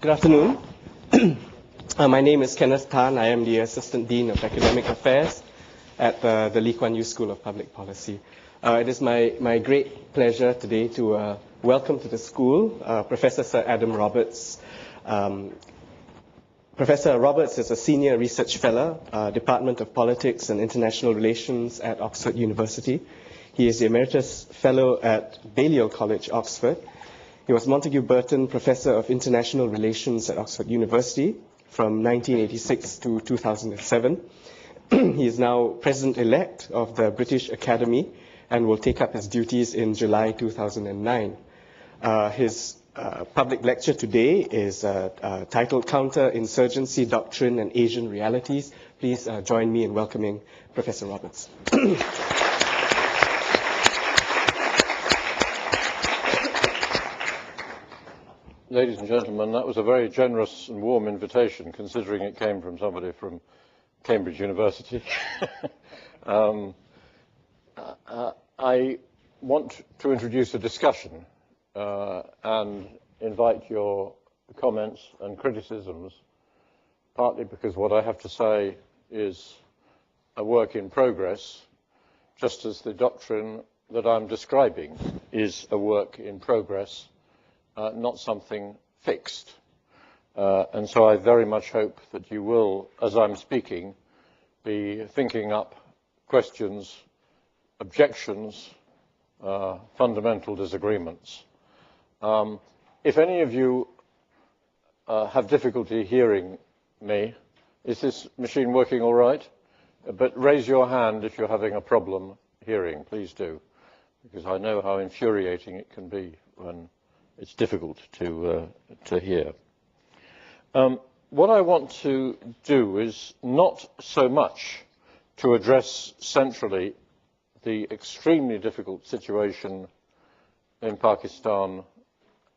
Good afternoon. My name is Kenneth Tan. I am the Assistant Dean of Academic Affairs at the Lee Kuan Yew School of Public Policy. It is my great pleasure today to welcome to the school Professor Sir Adam Roberts. Professor Roberts is a Senior Research Fellow, Department of Politics and International Relations at Oxford University. He is the Emeritus Fellow at Balliol College, Oxford. He was Montague Burton Professor of International Relations at Oxford University from 1986 to 2007. He is now President-elect of the British Academy and will take up his duties in July 2009. His public lecture today is titled CounterInsurgency Doctrine and Asian Realities. Please join me in welcoming Professor Roberts. Ladies and gentlemen, that was a very generous and warm invitation, considering it came from somebody from Cambridge University. I want to introduce a discussion and invite your comments and criticisms, partly because what I have to say is a work in progress, just as the doctrine that I'm describing is a work in progress, not something fixed. And so I very much hope that you will, as I'm speaking, be thinking up questions, objections, fundamental disagreements. If any of you have difficulty hearing me, is this machine working all right? But raise your hand if you're having a problem hearing, please do, because I know how infuriating it can be when it's difficult to hear. What I want to do is not so much to address centrally the extremely difficult situation in Pakistan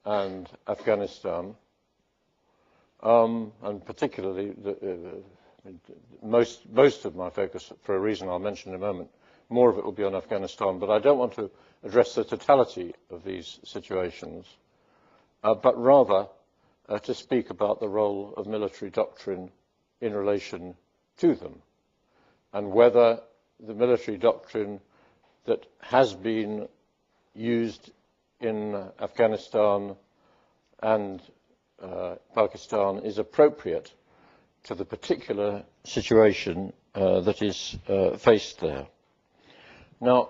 and Afghanistan, and particularly most of my focus, for a reason I'll mention in a moment, more of it will be on Afghanistan, but I don't want to address the totality of these situations, but rather to speak about the role of military doctrine in relation to them, and whether the military doctrine that has been used in Afghanistan and Pakistan is appropriate to the particular situation that is faced there. Now,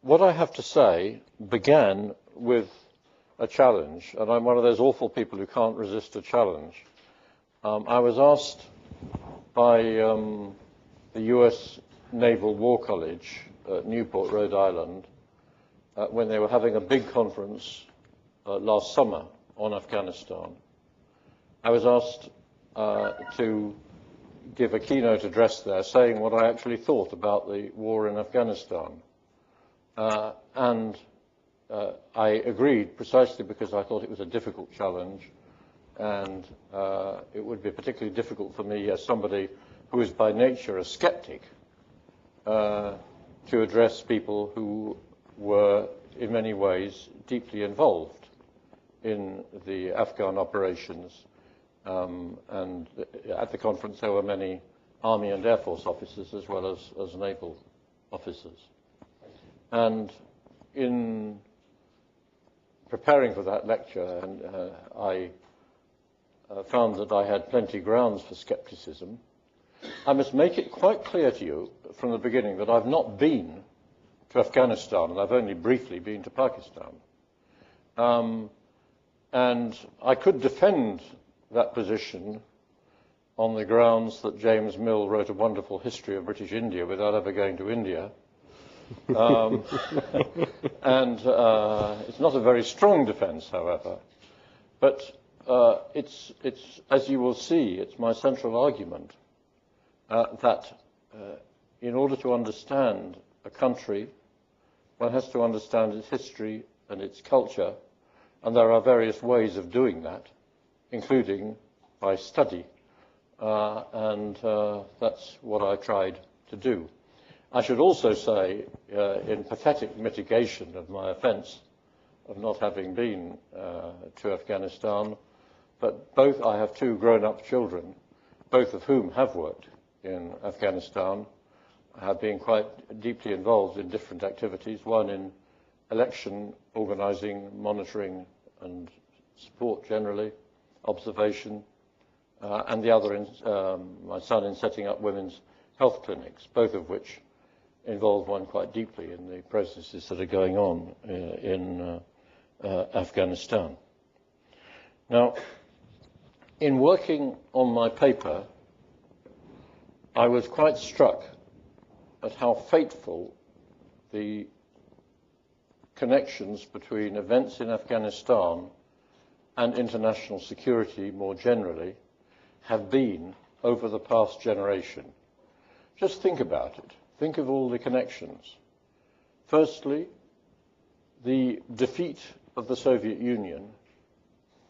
what I have to say began with a challenge, and I'm one of those awful people who can't resist a challenge. I was asked by the US Naval War College at Newport, Rhode Island, when they were having a big conference last summer on Afghanistan. I was asked to give a keynote address there saying what I actually thought about the war in Afghanistan. And I agreed precisely because I thought it was a difficult challenge, and it would be particularly difficult for me as somebody who is by nature a skeptic to address people who were in many ways deeply involved in the Afghan operations. And at the conference there were many Army and Air Force officers as well as naval officers. And in preparing for that lecture, and I found that I had plenty grounds for skepticism. I must make it quite clear to you from the beginning that I've not been to Afghanistan, and I've only briefly been to Pakistan. And I could defend that position on the grounds that James Mill wrote a wonderful history of British India without ever going to India. And it's not a very strong defense, however, but it's, as you will see, it's my central argument that in order to understand a country, one has to understand its history and its culture, and there are various ways of doing that, including by study, and that's what I tried to do. I should also say, in pathetic mitigation of my offence of not having been to Afghanistan, but both, I have two grown-up children, both of whom have worked in Afghanistan, have been quite deeply involved in different activities, one in election organising, monitoring and support generally, observation, and the other, my son, in setting up women's health clinics, both of which involve one quite deeply in the processes that are going on in Afghanistan. Now, in working on my paper, I was quite struck at how fateful the connections between events in Afghanistan and international security more generally have been over the past generation. Just think about it. Think of all the connections. Firstly, the defeat of the Soviet Union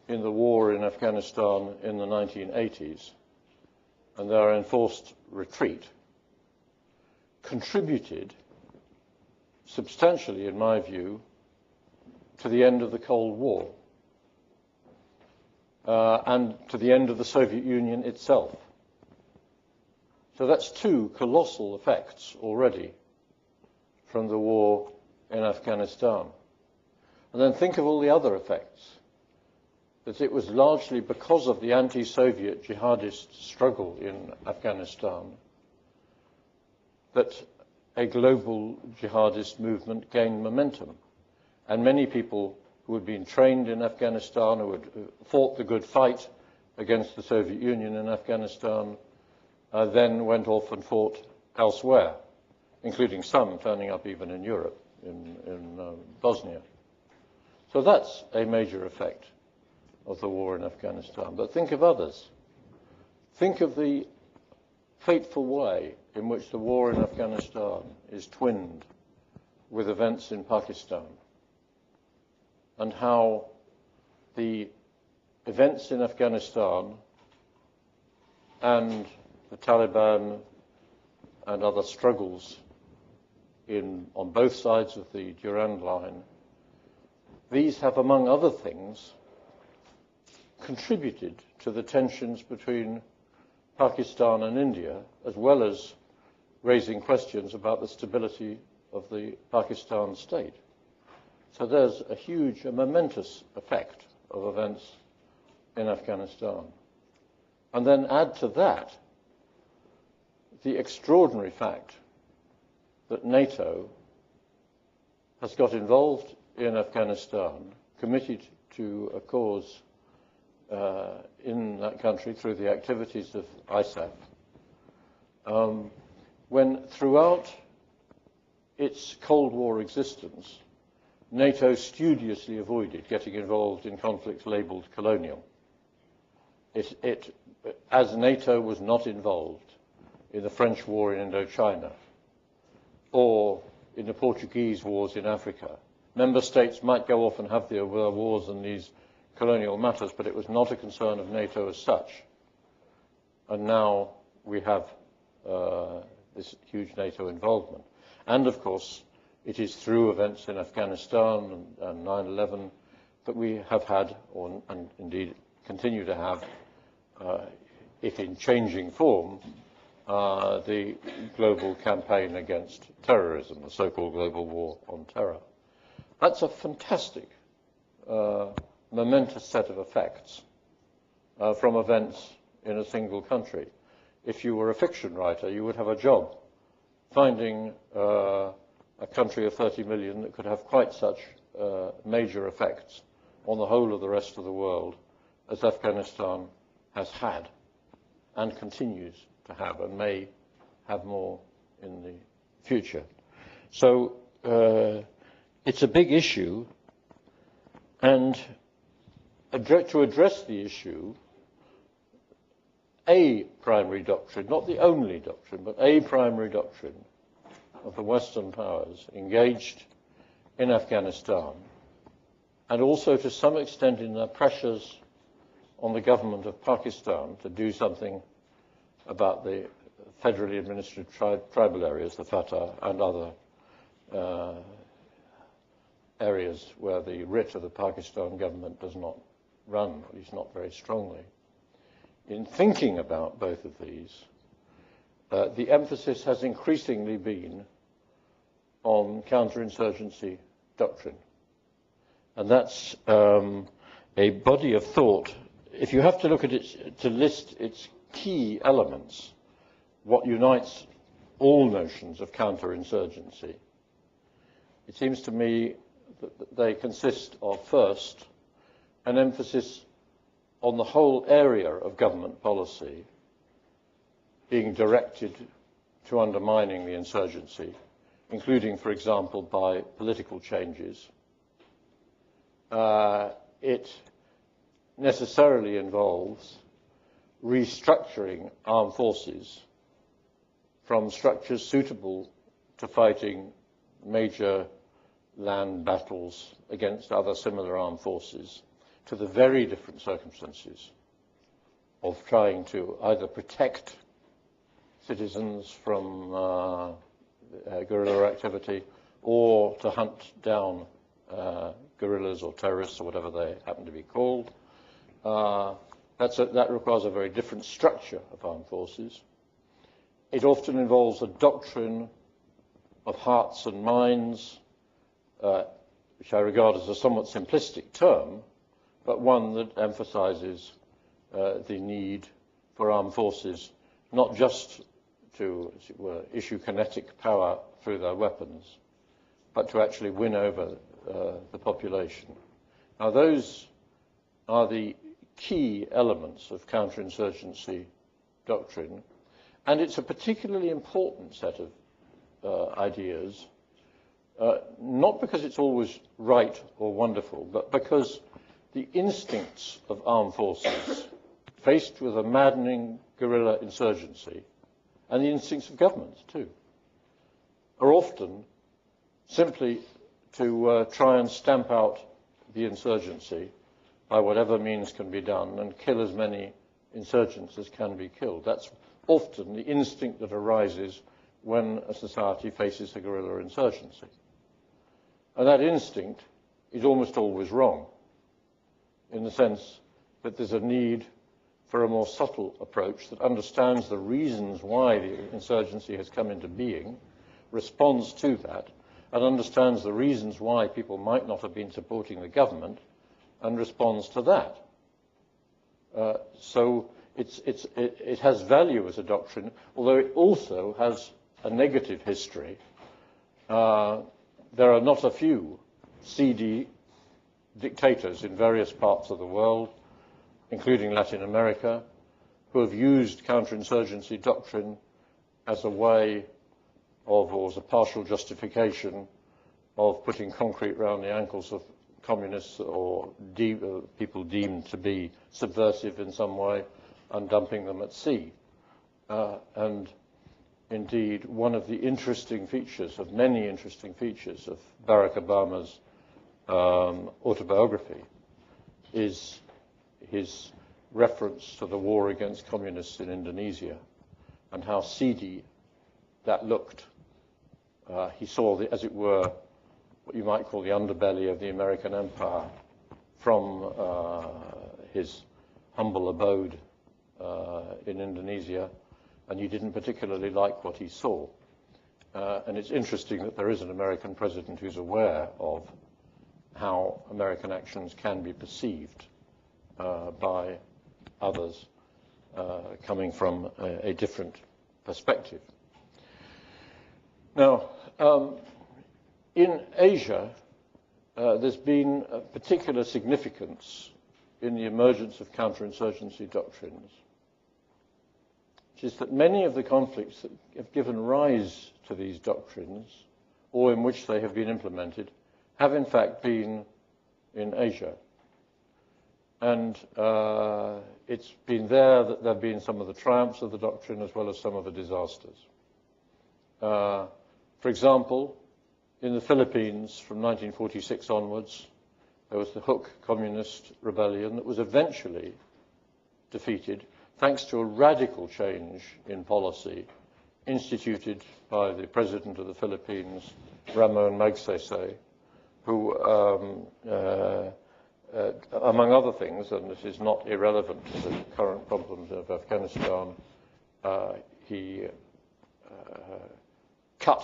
in the war in Afghanistan in the 1980s and their enforced retreat contributed substantially, in my view, to the end of the Cold War and to the end of the Soviet Union itself. So that's two colossal effects already from the war in Afghanistan. And then think of all the other effects. That it was largely because of the anti-Soviet jihadist struggle in Afghanistan that a global jihadist movement gained momentum. And many people who had been trained in Afghanistan, who had fought the good fight against the Soviet Union in Afghanistan, then went off and fought elsewhere, including some turning up even in Europe, in Bosnia. So that's a major effect of the war in Afghanistan. But think of others. Think of the fateful way in which the war in Afghanistan is twinned with events in Pakistan, and how the events in Afghanistan and the Taliban and other struggles on both sides of the Durand Line, these have, among other things, contributed to the tensions between Pakistan and India, as well as raising questions about the stability of the Pakistan state. So there's a huge, a momentous effect of events in Afghanistan. And then add to that the extraordinary fact that NATO has got involved in Afghanistan, committed to a cause in that country through the activities of ISAF, when throughout its Cold War existence, NATO studiously avoided getting involved in conflicts labelled colonial. As NATO was not involved in the French war in Indochina or in the Portuguese wars in Africa, member states might go off and have their wars and these colonial matters, but it was not a concern of NATO as such. And now we have this huge NATO involvement. And of course, it is through events in Afghanistan and 9/11 that we have had, and indeed continue to have, if in changing form, the global campaign against terrorism, the so-called global war on terror. That's a fantastic, momentous set of effects from events in a single country. If you were a fiction writer, you would have a job finding a country of 30 million that could have quite such major effects on the whole of the rest of the world as Afghanistan has had and continues to have and may have more in the future. So it's a big issue, and to address the issue, a primary doctrine, not the only doctrine, but a primary doctrine of the Western powers engaged in Afghanistan, and also to some extent in their pressures on the government of Pakistan to do something about the federally administered tribal areas, the FATA, and other areas where the writ of the Pakistan government does not run, at least not very strongly. In thinking about both of these, the emphasis has increasingly been on counterinsurgency doctrine. And that's a body of thought. If you have to look at it to list its key elements, what unites all notions of counterinsurgency, it seems to me that they consist of, first, an emphasis on the whole area of government policy being directed to undermining the insurgency, including, for example, by political changes. It necessarily involves restructuring armed forces from structures suitable to fighting major land battles against other similar armed forces to the very different circumstances of trying to either protect citizens from guerrilla activity or to hunt down guerrillas or terrorists or whatever they happen to be called. That requires a very different structure of armed forces. It often involves a doctrine of hearts and minds, which I regard as a somewhat simplistic term, but one that emphasizes the need for armed forces not just to, as it were, issue kinetic power through their weapons, but to actually win over the population. Now, those are the key elements of counterinsurgency doctrine, and it's a particularly important set of ideas, not because it's always right or wonderful, but because the instincts of armed forces, faced with a maddening guerrilla insurgency, and the instincts of governments too, are often simply to try and stamp out the insurgency by whatever means can be done and kill as many insurgents as can be killed. That's often the instinct that arises when a society faces a guerrilla insurgency. And that instinct is almost always wrong, in the sense that there's a need for a more subtle approach that understands the reasons why the insurgency has come into being, responds to that, and understands the reasons why people might not have been supporting the government, and responds to that. So it has value as a doctrine, although it also has a negative history. There are not a few seedy dictators in various parts of the world, including Latin America, who have used counterinsurgency doctrine as a way of, or as a partial justification of putting concrete round the ankles of communists or people deemed to be subversive in some way and dumping them at sea. And indeed, one of the interesting features, of many interesting features of Barack Obama's autobiography is his reference to the war against communists in Indonesia and how seedy that looked. He saw, as it were, what you might call the underbelly of the American empire from his humble abode in Indonesia, and he didn't particularly like what he saw. And it's interesting that there is an American president who's aware of how American actions can be perceived by others coming from a different perspective. Now, in Asia, there's been a particular significance in the emergence of counterinsurgency doctrines, which is that many of the conflicts that have given rise to these doctrines, or in which they have been implemented, have in fact been in Asia. And it's been there that there have been some of the triumphs of the doctrine as well as some of the disasters. For example, in the Philippines from 1946 onwards, there was the Huk Communist Rebellion that was eventually defeated thanks to a radical change in policy instituted by the President of the Philippines, Ramon Magsaysay, who among other things, and this is not irrelevant to the current problems of Afghanistan, he cut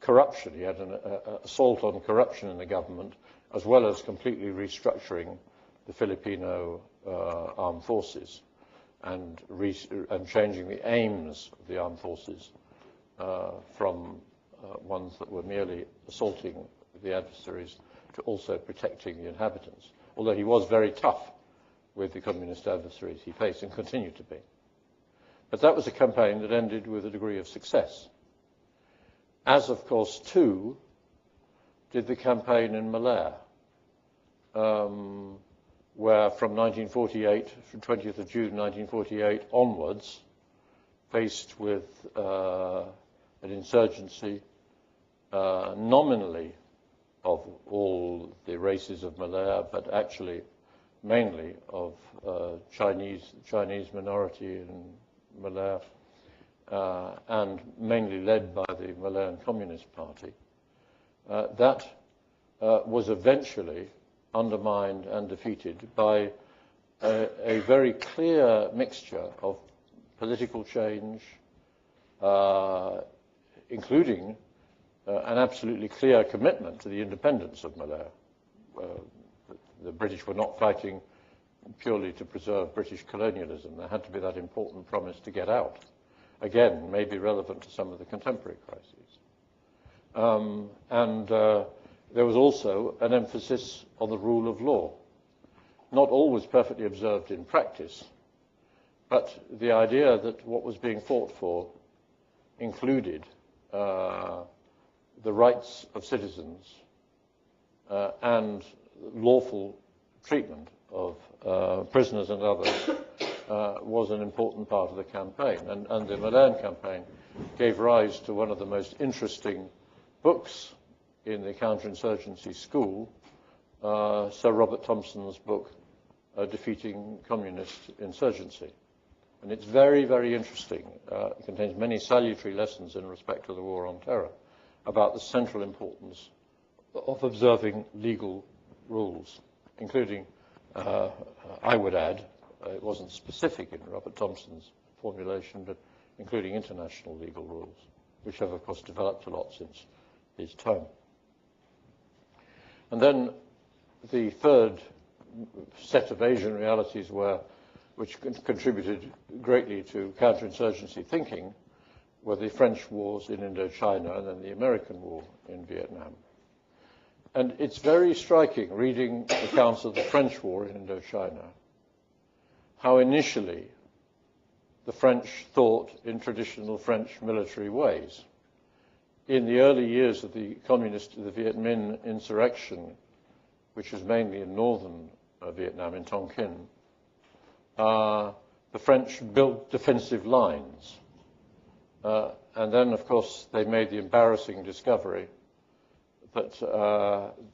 corruption. He had an assault on corruption in the government, as well as completely restructuring the Filipino armed forces and changing the aims of the armed forces from ones that were merely assaulting the adversaries to also protecting the inhabitants, although he was very tough with the communist adversaries he faced and continued to be. But that was a campaign that ended with a degree of success, as, of course, too, did the campaign in Malaya, where from 1948, from 20th of June 1948 onwards, faced with an insurgency nominally of all the races of Malaya, but actually mainly of Chinese minority in Malaya, and mainly led by the Malayan Communist Party, that was eventually undermined and defeated by a very clear mixture of political change, including an absolutely clear commitment to the independence of Malaya. The British were not fighting purely to preserve British colonialism. There had to be that important promise to get out. Again, maybe relevant to some of the contemporary crises. There was also an emphasis on the rule of law, not always perfectly observed in practice, but the idea that what was being fought for included the rights of citizens and lawful treatment of prisoners and others was an important part of the campaign. And the Malayan campaign gave rise to one of the most interesting books in the counterinsurgency school, Sir Robert Thompson's book, Defeating Communist Insurgency. And it's very, very interesting. It contains many salutary lessons in respect to the war on terror about the central importance of observing legal rules, including, I would add, it wasn't specific in Robert Thompson's formulation, but including international legal rules, which have, of course, developed a lot since his time. And then the third set of Asian realities which contributed greatly to counterinsurgency thinking were the French wars in Indochina and then the American war in Vietnam. And it's very striking, reading accounts of the French war in Indochina, how initially the French thought in traditional French military ways. In the early years of the Viet Minh insurrection, which was mainly in northern Vietnam, in Tonkin, the French built defensive lines. And then, of course, they made the embarrassing discovery that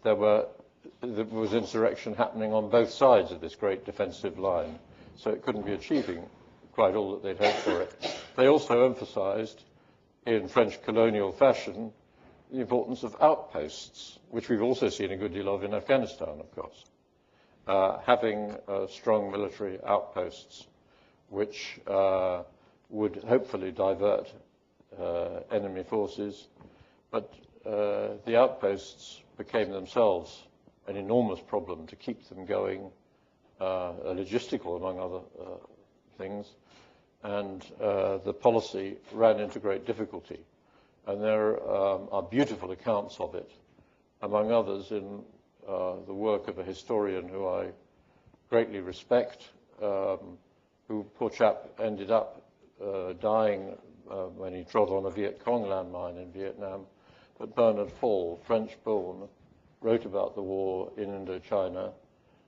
there was insurrection happening on both sides of this great defensive line, so it couldn't be achieving quite all that they'd hoped for it. They also emphasized, in French colonial fashion, the importance of outposts, which we've also seen a good deal of in Afghanistan, of course. Having strong military outposts which would hopefully divert enemy forces, but the outposts became themselves an enormous problem to keep them going, logistical among other things, and the policy ran into great difficulty. And there are beautiful accounts of it, among others in the work of a historian who I greatly respect, who, poor chap, ended up dying when he trod on a Viet Cong landmine in Vietnam. But Bernard Fall, Frenchborn, wrote about the war in Indochina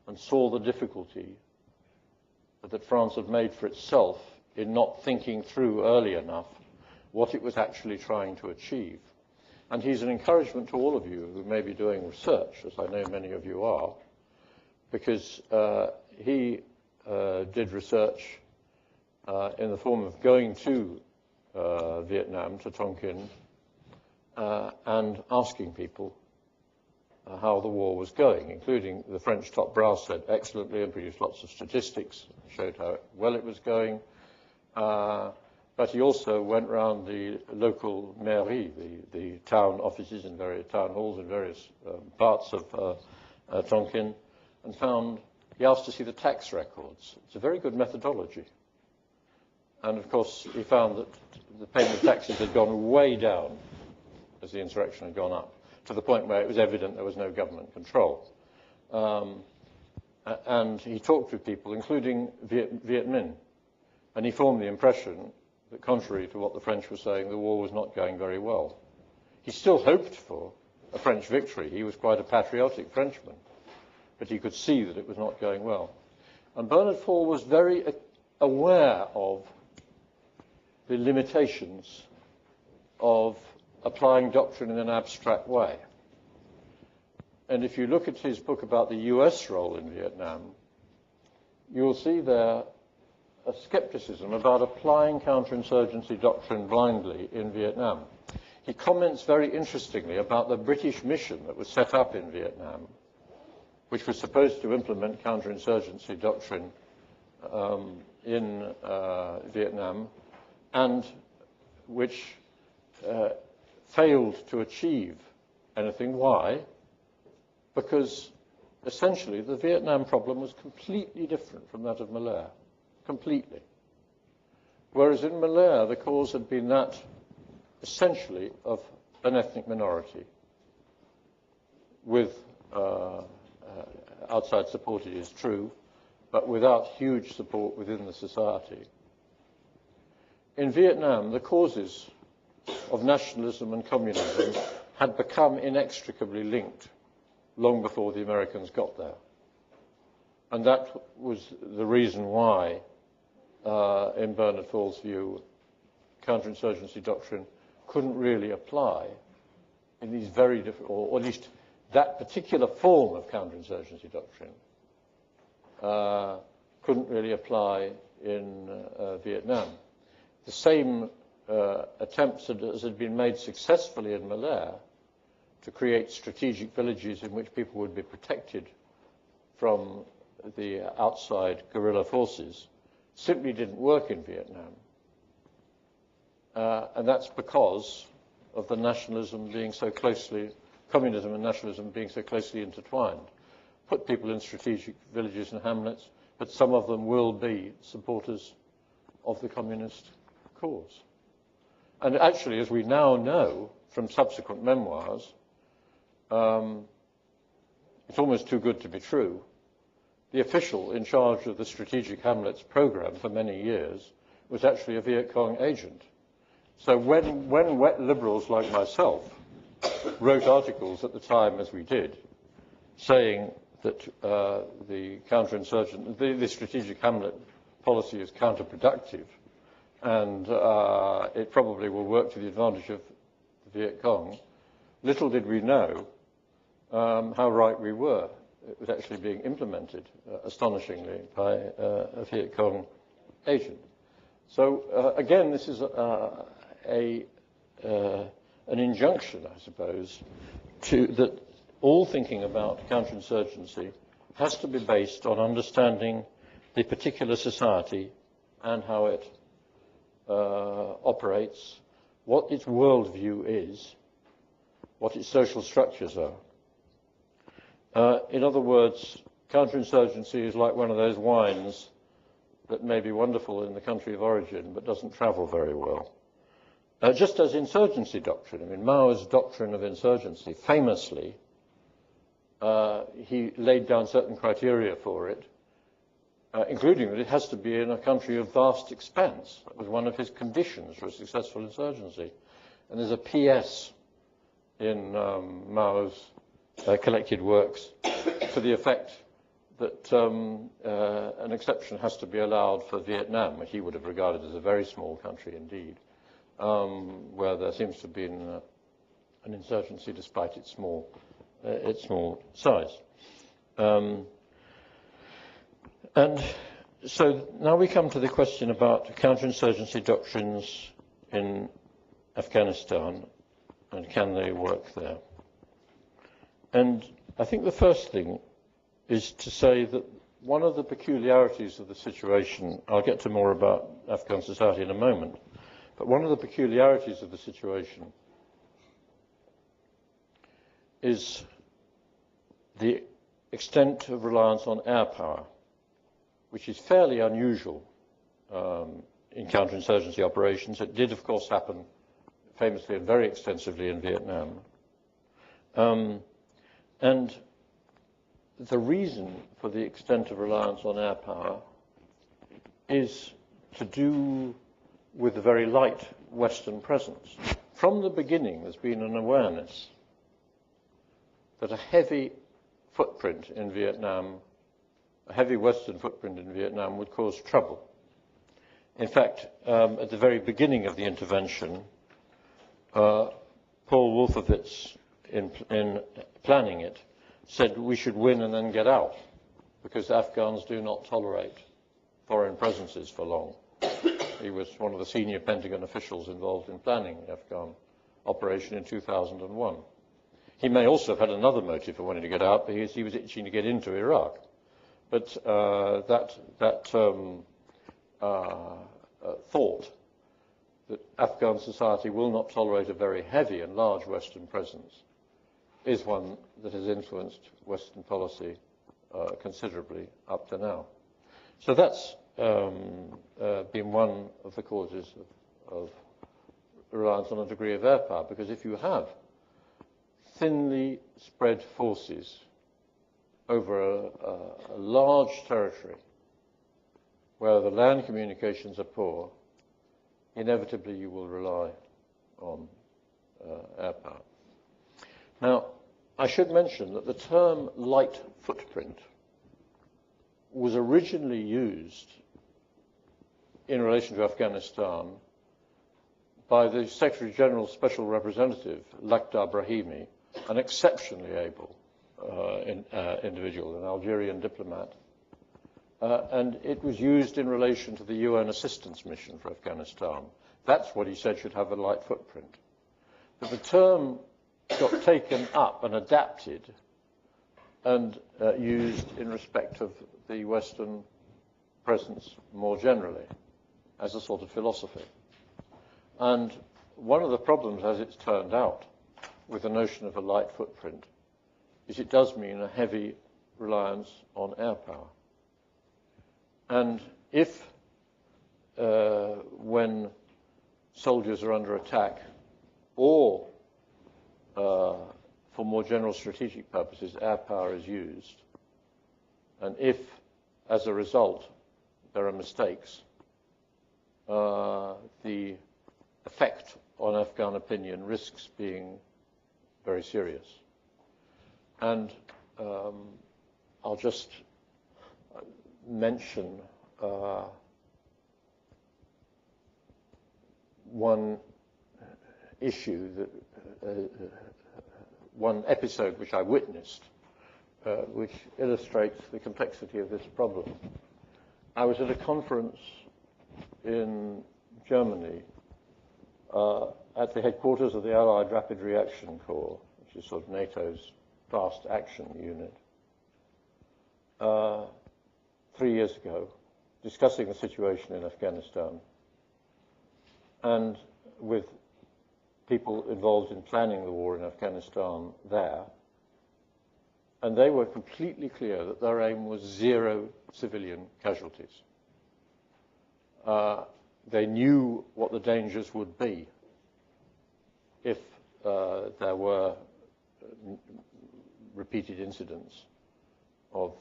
and saw the difficulty that France had made for itself in not thinking through early enough what it was actually trying to achieve. And he's an encouragement to all of you who may be doing research, as I know many of you are, because he did research in the form of going to Vietnam, to Tonkin, and asking people how the war was going, including the French top brass said excellently and produced lots of statistics, showed how well it was going. But he also went round the local mairie, the town offices and various town halls in various parts of Tonkin, and he asked to see the tax records. It's a very good methodology. And of course, he found that the payment of taxes had gone way down as the insurrection had gone up, to the point where it was evident there was no government control. And he talked with people, including Viet Minh, and he formed the impression that, contrary to what the French were saying, the war was not going very well. He still hoped for a French victory. He was quite a patriotic Frenchman, but he could see that it was not going well. And Bernard Fall was very aware of the limitations of applying doctrine in an abstract way. And if you look at his book about the US role in Vietnam, you will see there a skepticism about applying counterinsurgency doctrine blindly in Vietnam. He comments very interestingly about the British mission that was set up in Vietnam, which was supposed to implement counterinsurgency doctrine in Vietnam, and which failed to achieve anything. Why? Because essentially the Vietnam problem was completely different from that of Malaya. Completely. Whereas in Malaya, the cause had been that, essentially, of an ethnic minority with outside support, it is true, but without huge support within the society. In Vietnam, the causes of nationalism and communism had become inextricably linked long before the Americans got there. And that was the reason why, in Bernard Fall's view, counterinsurgency doctrine couldn't really apply in these very different, or at least that particular form of counterinsurgency doctrine couldn't really apply in Vietnam. The same attempts as had been made successfully in Malaya to create strategic villages in which people would be protected from the outside guerrilla forces simply didn't work in Vietnam. And that's because of the nationalism being so closely, communism and nationalism being so closely intertwined. Put people in strategic villages and hamlets, but some of them will be supporters of the communist cause. And actually, as we now know from subsequent memoirs, it's almost too good to be true. The official in charge of the Strategic Hamlets program for many years was actually a Viet Cong agent. So when wet liberals like myself wrote articles at the time, as we did, saying that the counterinsurgent, the Strategic Hamlet policy is counterproductive, and it probably will work to the advantage of the Viet Cong, little did we know how right we were. It was actually being implemented, astonishingly, by a Viet Cong agent. So again, this is an injunction, I suppose, that all thinking about counterinsurgency has to be based on understanding the particular society and how it operates, what its worldview is, what its social structures are. In other words, counterinsurgency is like one of those wines that may be wonderful in the country of origin but doesn't travel very well. Just as insurgency doctrine, I mean, Mao's doctrine of insurgency, famously, he laid down certain criteria for it, including that it has to be in a country of vast expanse. That was one of his conditions for a successful insurgency. And there's a PS in Mao's collected works to the effect that an exception has to be allowed for Vietnam, which he would have regarded as a very small country indeed, where there seems to have been an insurgency despite its small size. And so now we come to the question about counterinsurgency doctrines in Afghanistan and can they work there. And I think the first thing is to say that one of the peculiarities of the situation, I'll get to more about Afghan society in a moment, but one of the peculiarities of the situation is the extent of reliance on air power, which is fairly unusual in counterinsurgency operations. It did, of course, happen famously and very extensively in Vietnam. And the reason for the extent of reliance on air power is to do with the very light Western presence. From the beginning, there's been an awareness that a heavy footprint in Vietnam, a heavy Western footprint in Vietnam would cause trouble. In fact, at the very beginning of the intervention, Paul Wolfowitz, in planning it, said we should win and then get out, because Afghans do not tolerate foreign presences for long. He was one of the senior Pentagon officials involved in planning the Afghan operation in 2001. He may also have had another motive for wanting to get out, because he was itching to get into Iraq. But that thought that Afghan society will not tolerate a very heavy and large Western presence is one that has influenced Western policy considerably up to now. So that's been one of the causes of reliance on a degree of air power, because if you have thinly spread forces over a large territory where the land communications are poor, inevitably you will rely on air power. Now, I should mention that the term light footprint was originally used in relation to Afghanistan by the Secretary General's Special Representative, Lakhdar Brahimi, an exceptionally able individual, an Algerian diplomat. And it was used in relation to the UN assistance mission for Afghanistan. That's what he said should have a light footprint. But the term got taken up and adapted and used in respect of the Western presence more generally as a sort of philosophy. And one of the problems, as it's turned out, with the notion of a light footprint is it does mean a heavy reliance on air power. And if, when soldiers are under attack, or for more general strategic purposes, air power is used, and if, as a result, there are mistakes, the effect on Afghan opinion risks being very serious. And I'll just mention one issue, that one episode which I witnessed, which illustrates the complexity of this problem. I was at a conference in Germany at the headquarters of the Allied Rapid Reaction Corps, which is sort of NATO's fast action unit, 3 years ago, discussing the situation in Afghanistan, and with people involved in planning the war in Afghanistan there, and they were completely clear that their aim was 0 civilian casualties. They knew what the dangers would be if there were repeated incidents of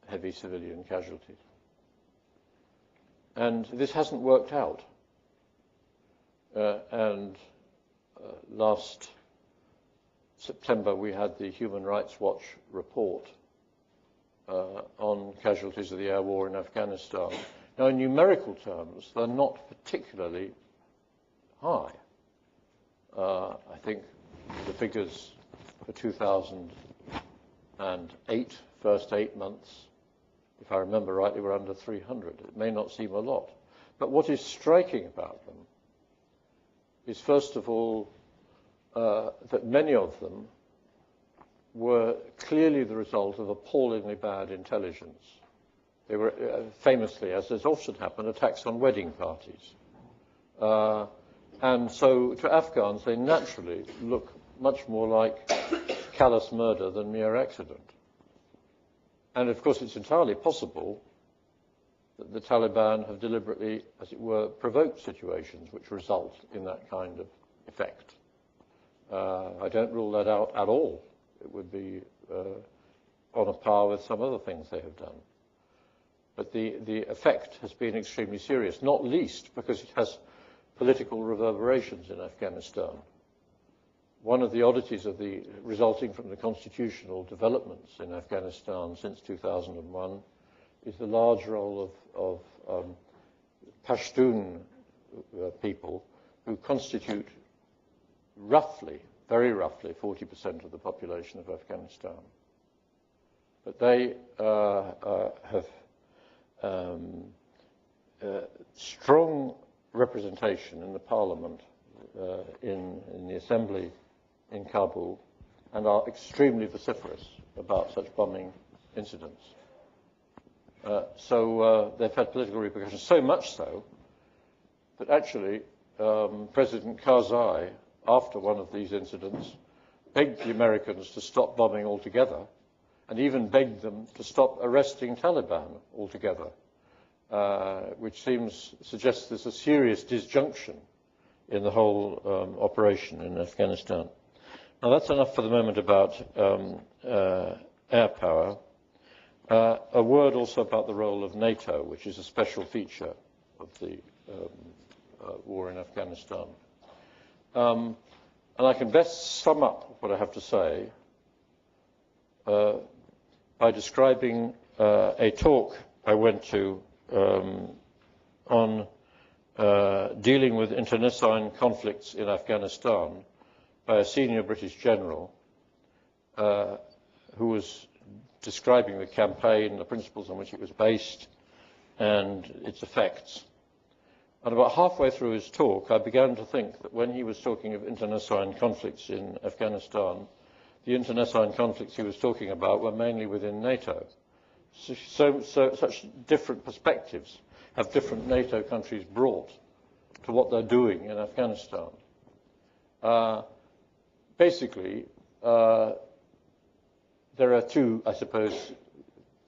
heavy civilian casualties. And this hasn't worked out. Last September, we had the Human Rights Watch report on casualties of the air war in Afghanistan. Now, in numerical terms, they're not particularly high. I think the figures for 2008, first 8 months, if I remember rightly, were under 300. It may not seem a lot. But what is striking about them is, first of all, that many of them were clearly the result of appallingly bad intelligence. They were famously, as has often happened, attacks on wedding parties. And so to Afghans, they naturally look much more like callous murder than mere accident. And of course, it's entirely possible that the Taliban have deliberately, as it were, provoked situations which result in that kind of effect. I don't rule that out at all. It would be on a par with some other things they have done. But the effect has been extremely serious, not least because it has political reverberations in Afghanistan. One of the oddities of the resulting from the constitutional developments in Afghanistan since 2001 is the large role of Pashtun people who constitute roughly, very roughly, 40% of the population of Afghanistan. But they have strong representation in the parliament, in the assembly in Kabul, and are extremely vociferous about such bombing incidents. So they've had political repercussions, so much so that actually President Karzai, after one of these incidents, begged the Americans to stop bombing altogether, and even begged them to stop arresting Taliban altogether, which suggests there's a serious disjunction in the whole operation in Afghanistan. Now, that's enough for the moment about air power. A word also about the role of NATO, which is a special feature of the war in Afghanistan. And I can best sum up what I have to say by describing a talk I went to on dealing with internecine conflicts in Afghanistan by a senior British general who was describing the campaign, the principles on which it was based, and its effects. And about halfway through his talk, I began to think that when he was talking of internecine conflicts in Afghanistan, the internecine conflicts he was talking about were mainly within NATO. So such different perspectives have different NATO countries brought to what they're doing in Afghanistan. Basically, there are two, I suppose,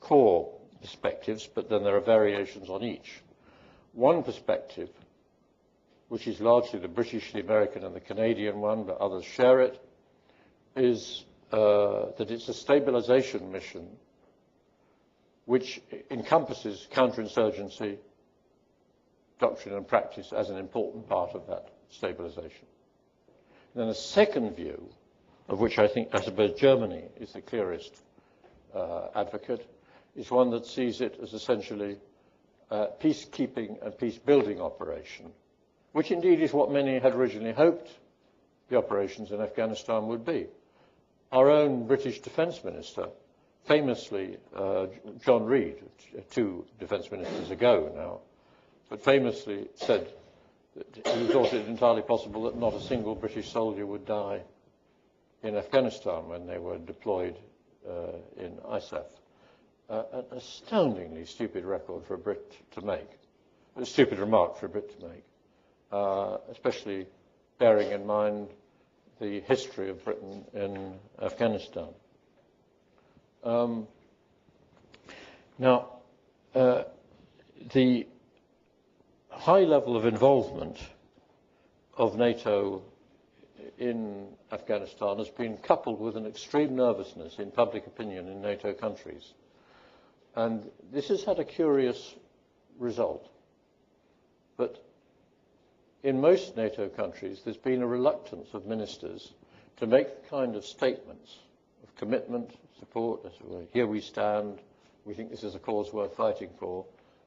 core perspectives, but then there are variations on each. One perspective, which is largely the British, the American, and the Canadian one, but others share it, is that it's a stabilization mission which encompasses counterinsurgency doctrine and practice as an important part of that stabilization. And then a second view, of which I suppose Germany is the clearest advocate, is one that sees it as essentially a peacekeeping and peace-building operation, which indeed is what many had originally hoped the operations in Afghanistan would be. Our own British Defence Minister, famously, John Reid, two Defence Ministers ago now, but famously said that he thought it entirely possible that not a single British soldier would die in Afghanistan when they were deployed in ISAF. An astoundingly stupid record for a Brit to make, a stupid remark for a Brit to make, especially bearing in mind the history of Britain in Afghanistan. Now, the high level of involvement of NATO in Afghanistan has been coupled with an extreme nervousness in public opinion in NATO countries. And this has had a curious result. But in most NATO countries, there's been a reluctance of ministers to make the kind of statements of commitment, support, here we stand, we think this is a cause worth fighting for,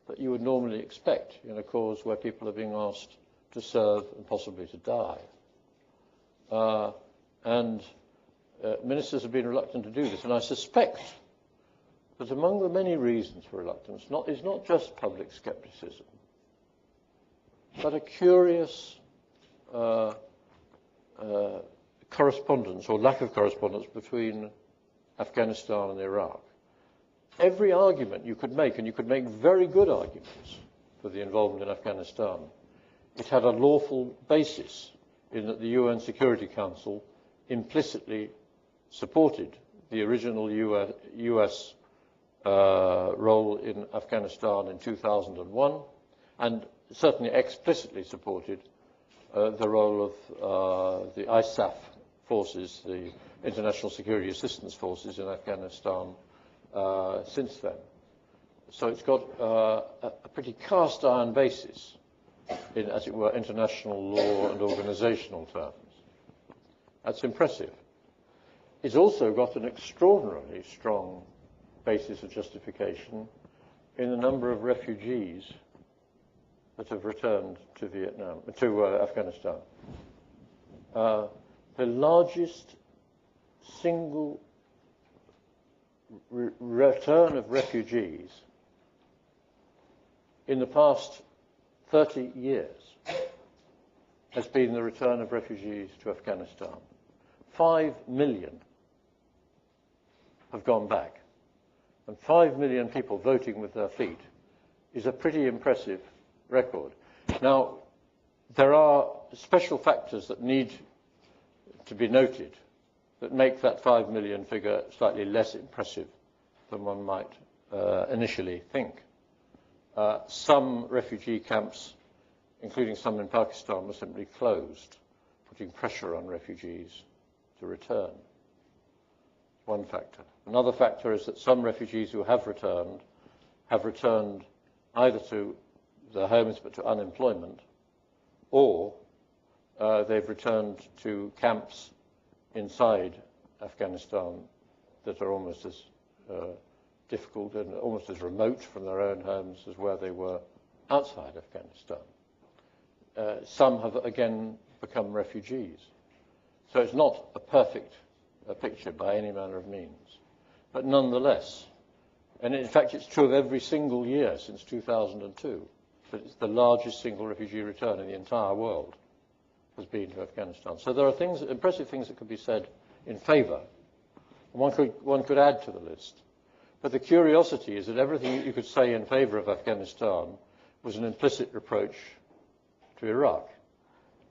that you would normally expect in a cause where people are being asked to serve and possibly to die. Ministers have been reluctant to do this, and I suspect that among the many reasons for reluctance is not just public skepticism, but a curious correspondence or lack of correspondence between Afghanistan and Iraq, every argument you could make, and you could make very good arguments for the involvement in Afghanistan, it had a lawful basis in that the UN Security Council implicitly supported the original US role in Afghanistan in 2001, and certainly explicitly supported the role of the ISAF forces, the International Security Assistance Forces in Afghanistan since then. So it's got a pretty cast iron basis in, as it were, international law and organizational terms. That's impressive. It's also got an extraordinarily strong basis of justification in the number of refugees that have returned to Afghanistan. The largest single return of refugees in the past 30 years has been the return of refugees to Afghanistan. 5 million have gone back, and 5 million people voting with their feet is a pretty impressive record. Now, there are special factors that need to be noted that make that 5 million figure slightly less impressive than one might initially think. Some refugee camps, including some in Pakistan, were simply closed, putting pressure on refugees to return. One factor. Another factor is that some refugees who have returned either to their homes but to unemployment, or they've returned to camps inside Afghanistan that are almost as difficult and almost as remote from their own homes as where they were outside Afghanistan. Some have again become refugees. So it's not a perfect picture by any manner of means. But nonetheless, and in fact it's true of every single year since 2002, that it's the largest single refugee return in the entire world has been to Afghanistan. So there are things, impressive things that could be said in favour. One could add to the list. But the curiosity is that everything you could say in favour of Afghanistan was an implicit reproach to Iraq.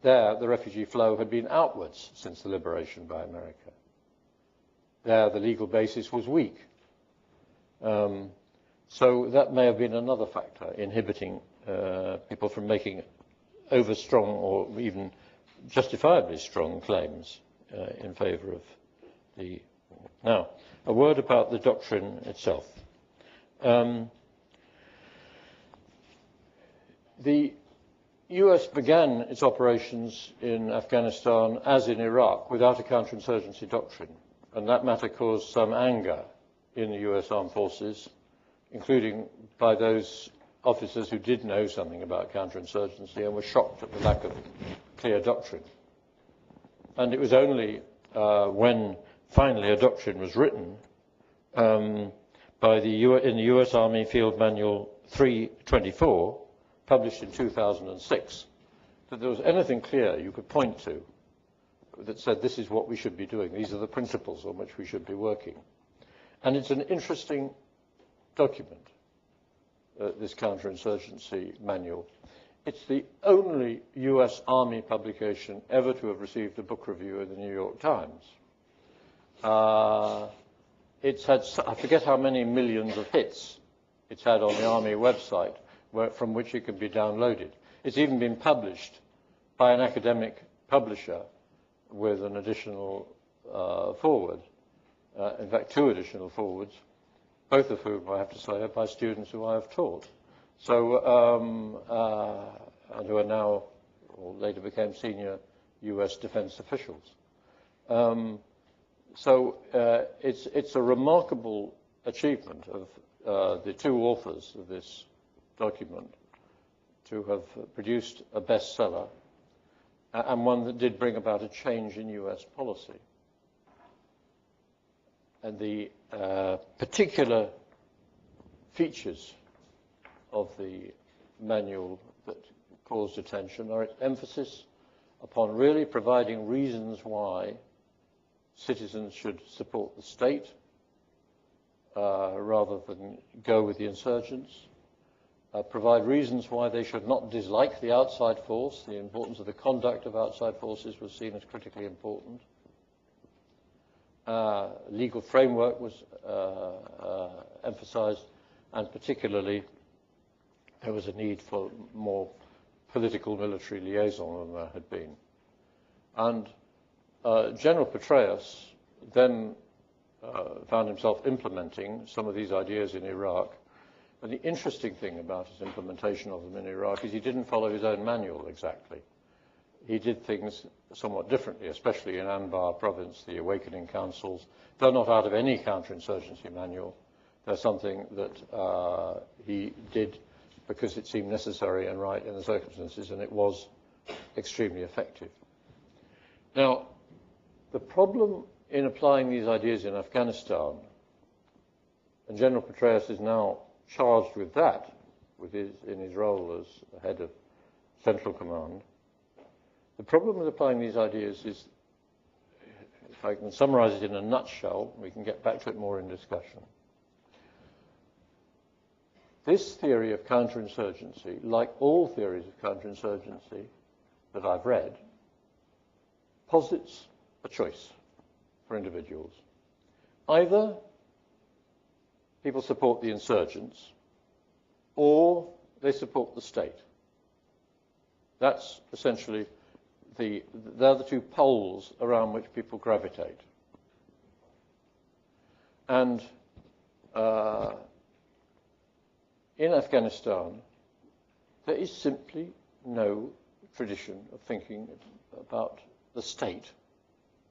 There, the refugee flow had been outwards since the liberation by America. There, the legal basis was weak. So that may have been another factor inhibiting people from making over-strong or even justifiably strong claims in favour of the... Now, a word about the doctrine itself. The US began its operations in Afghanistan, as in Iraq, without a counterinsurgency doctrine, and that matter caused some anger in the US armed forces, including by those officers who did know something about counterinsurgency and were shocked at the lack of clear doctrine. And it was only when finally a doctrine was written in the US Army Field Manual 324, published in 2006, that there was anything clear you could point to that said this is what we should be doing, these are the principles on which we should be working. And it's an interesting document, this counterinsurgency manual. It's the only US Army publication ever to have received a book review in the New York Times. It's had, I forget how many millions of hits it's had on the Army website, from which it can be downloaded. It's even been published by an academic publisher with an additional forward, in fact 2 additional forwards, both of whom, I have to say, are by students who I have taught. So, and who are now, or later became senior US defense officials. It's a remarkable achievement of the 2 authors of this document to have produced a bestseller, and one that did bring about a change in US policy. And the particular features of the manual that caused attention are its emphasis upon really providing reasons why citizens should support the state rather than go with the insurgents, provide reasons why they should not dislike the outside force. The importance of the conduct of outside forces was seen as critically important. Legal framework was emphasized, and particularly there was a need for more political military liaison than there had been. And General Petraeus then found himself implementing some of these ideas in Iraq. And the interesting thing about his implementation of them in Iraq is he didn't follow his own manual exactly. He did things somewhat differently, especially in Anbar province, the awakening councils. They're not out of any counterinsurgency manual. They're something that he did because it seemed necessary and right in the circumstances, and it was extremely effective. Now, the problem in applying these ideas in Afghanistan, and General Petraeus is now charged with that in his role as the head of Central Command. The problem with applying these ideas is, if I can summarize it in a nutshell, we can get back to it more in discussion. This theory of counterinsurgency, like all theories of counterinsurgency that I've read, posits a choice for individuals. Either people support the insurgents, or they support the state. That's essentially they're the two poles around which people gravitate. And in Afghanistan, there is simply no tradition of thinking about the state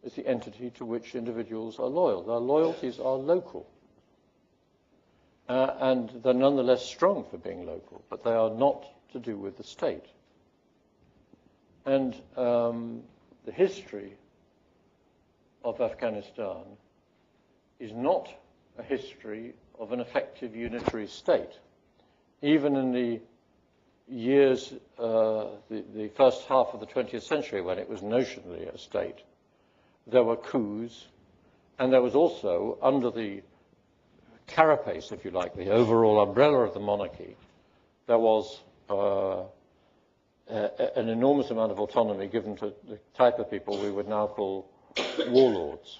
as the entity to which individuals are loyal. Their loyalties are local. And they're nonetheless strong for being local, but they are not to do with the state. And the history of Afghanistan is not a history of an effective unitary state. Even in the years, the first half of the 20th century, when it was notionally a state, there were coups, and there was also, under the carapace, if you like, the overall umbrella of the monarchy, there was an enormous amount of autonomy given to the type of people we would now call warlords.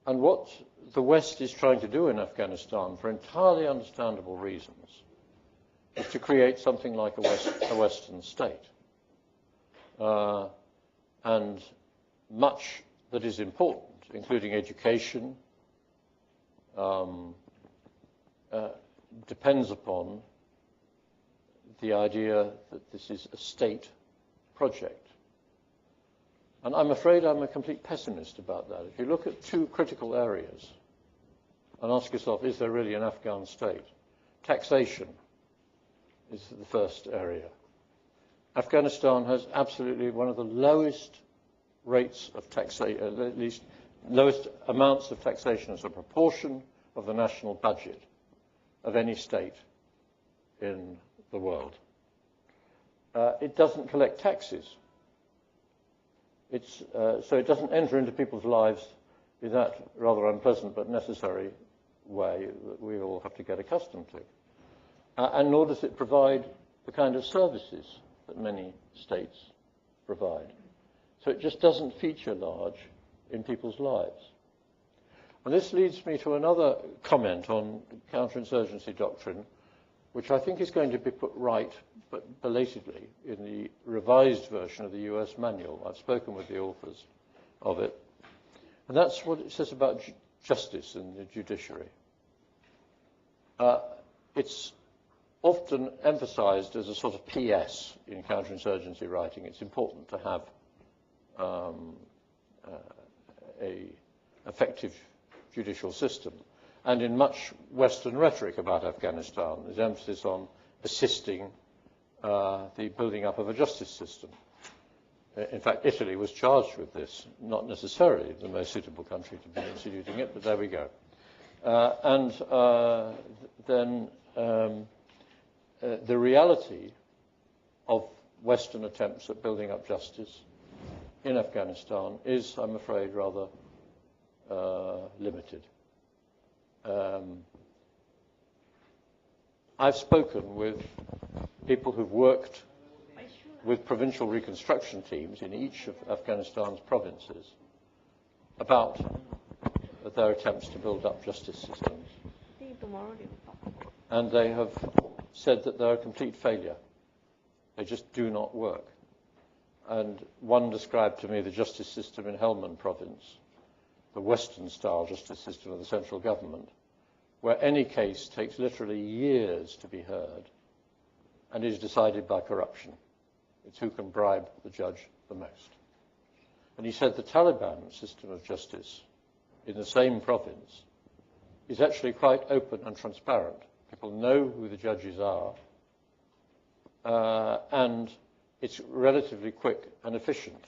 And what the West is trying to do in Afghanistan, for entirely understandable reasons, is to create something like a Western state. And much that is important, including education, depends upon the idea that this is a state project. And I'm afraid I'm a complete pessimist about that. If you look at two critical areas and ask yourself, is there really an Afghan state? Taxation is the first area. Afghanistan has absolutely one of the lowest rates of taxation, at least lowest amounts of taxation as a proportion of the national budget of any state in the world. It doesn't collect taxes. So it doesn't enter into people's lives in that rather unpleasant but necessary way that we all have to get accustomed to. And nor does it provide the kind of services that many states provide. So it just doesn't feature large in people's lives. And this leads me to another comment on counterinsurgency doctrine, which I think is going to be put right, but belatedly, in the revised version of the US manual. I've spoken with the authors of it. And that's what it says about justice in the judiciary. It's often emphasized as a sort of PS in counterinsurgency writing. It's important to have an effective judicial system. And in much Western rhetoric about Afghanistan, there's emphasis on assisting the building up of a justice system. In fact, Italy was charged with this, not necessarily the most suitable country to be instituting it, but there we go. Then the reality of Western attempts at building up justice in Afghanistan is, I'm afraid, rather limited. I've spoken with people who've worked with provincial reconstruction teams in each of Afghanistan's provinces about their attempts to build up justice systems. And they have said that they're a complete failure. They just do not work. And one described to me the justice system in Helmand province, the Western-style justice system of the central government, where any case takes literally years to be heard and is decided by corruption. It's who can bribe the judge the most. And he said the Taliban system of justice in the same province is actually quite open and transparent. People know who the judges are, and it's relatively quick and efficient.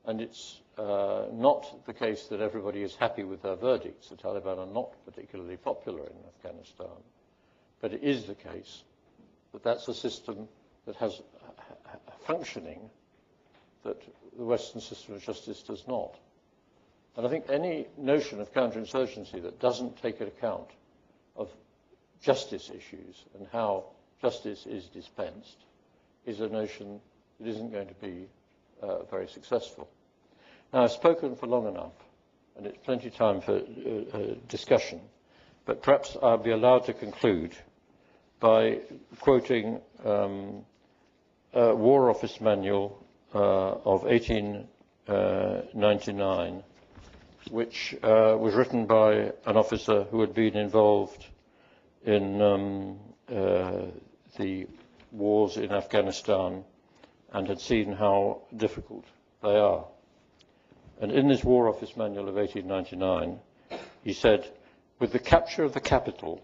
And it's not the case that everybody is happy with their verdicts. The Taliban are not particularly popular in Afghanistan. But it is the case that that's a system that has functioning that the Western system of justice does not. And I think any notion of counterinsurgency that doesn't take account of justice issues and how justice is dispensed is a notion that isn't going to be very successful. Now, I've spoken for long enough, and it's plenty of time for discussion, but perhaps I'll be allowed to conclude by quoting a War Office manual of 1899, which was written by an officer who had been involved in the wars in Afghanistan and had seen how difficult they are. And in this War Office manual of 1899, he said, with the capture of the capital,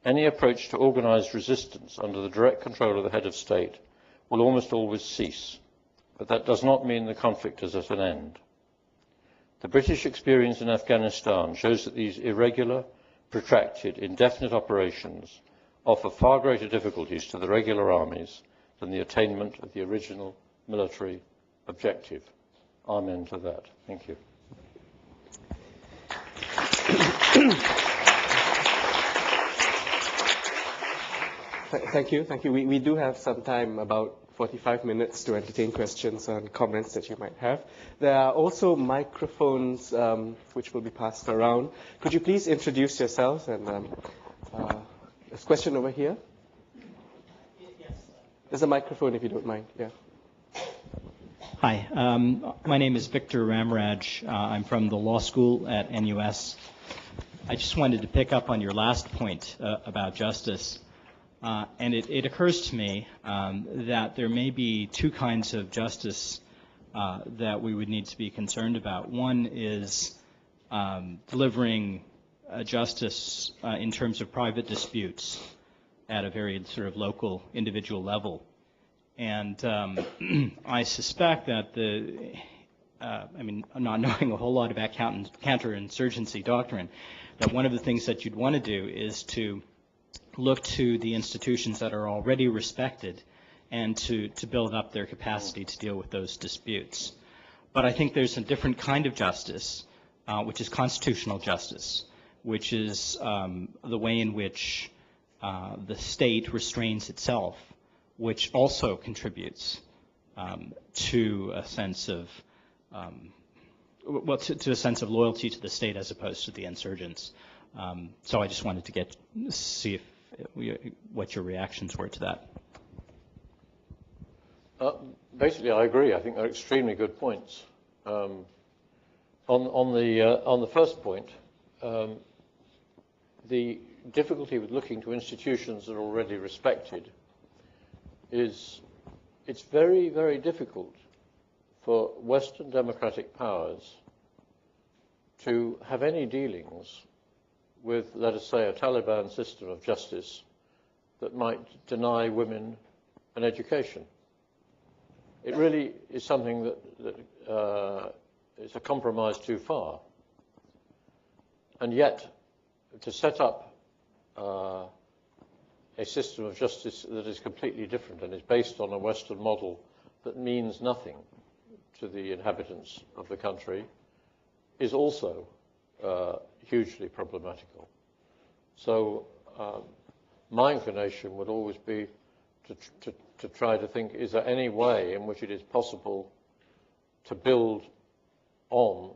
any approach to organized resistance under the direct control of the head of state will almost always cease, but that does not mean the conflict is at an end. The British experience in Afghanistan shows that these irregular, protracted, indefinite operations offer far greater difficulties to the regular armies than the attainment of the original military objective. Amen to that. Thank you. Thank you. Thank you. We do have some time, about 45 minutes, to entertain questions and comments that you might have. There are also microphones which will be passed around. Could you please introduce yourselves? And there's a question over here. Yes. There's a microphone if you don't mind. Yeah. Hi. My name is Victor Ramraj. I'm from the law school at NUS. I just wanted to pick up on your last point about justice. And it occurs to me that there may be two kinds of justice that we would need to be concerned about. One is delivering justice in terms of private disputes at a very sort of local, individual level. And I suspect that not knowing a whole lot about counterinsurgency doctrine, that one of the things that you'd want to do is to look to the institutions that are already respected and to build up their capacity to deal with those disputes. But I think there's a different kind of justice, which is constitutional justice, which is the way in which the state restrains itself, which also contributes to a sense of to a sense of loyalty to the state as opposed to the insurgents. So I just wanted to see what your reactions were to that. Basically, I agree. I think they're extremely good points. On the first point, the difficulty with looking to institutions that are already respected is it's very, very difficult for Western democratic powers to have any dealings with, let us say, a Taliban system of justice that might deny women an education. It really is something that is a compromise too far. And yet, to set up a system of justice that is completely different and is based on a Western model that means nothing to the inhabitants of the country is also hugely problematical. So my inclination would always be to try to think, is there any way in which it is possible to build on,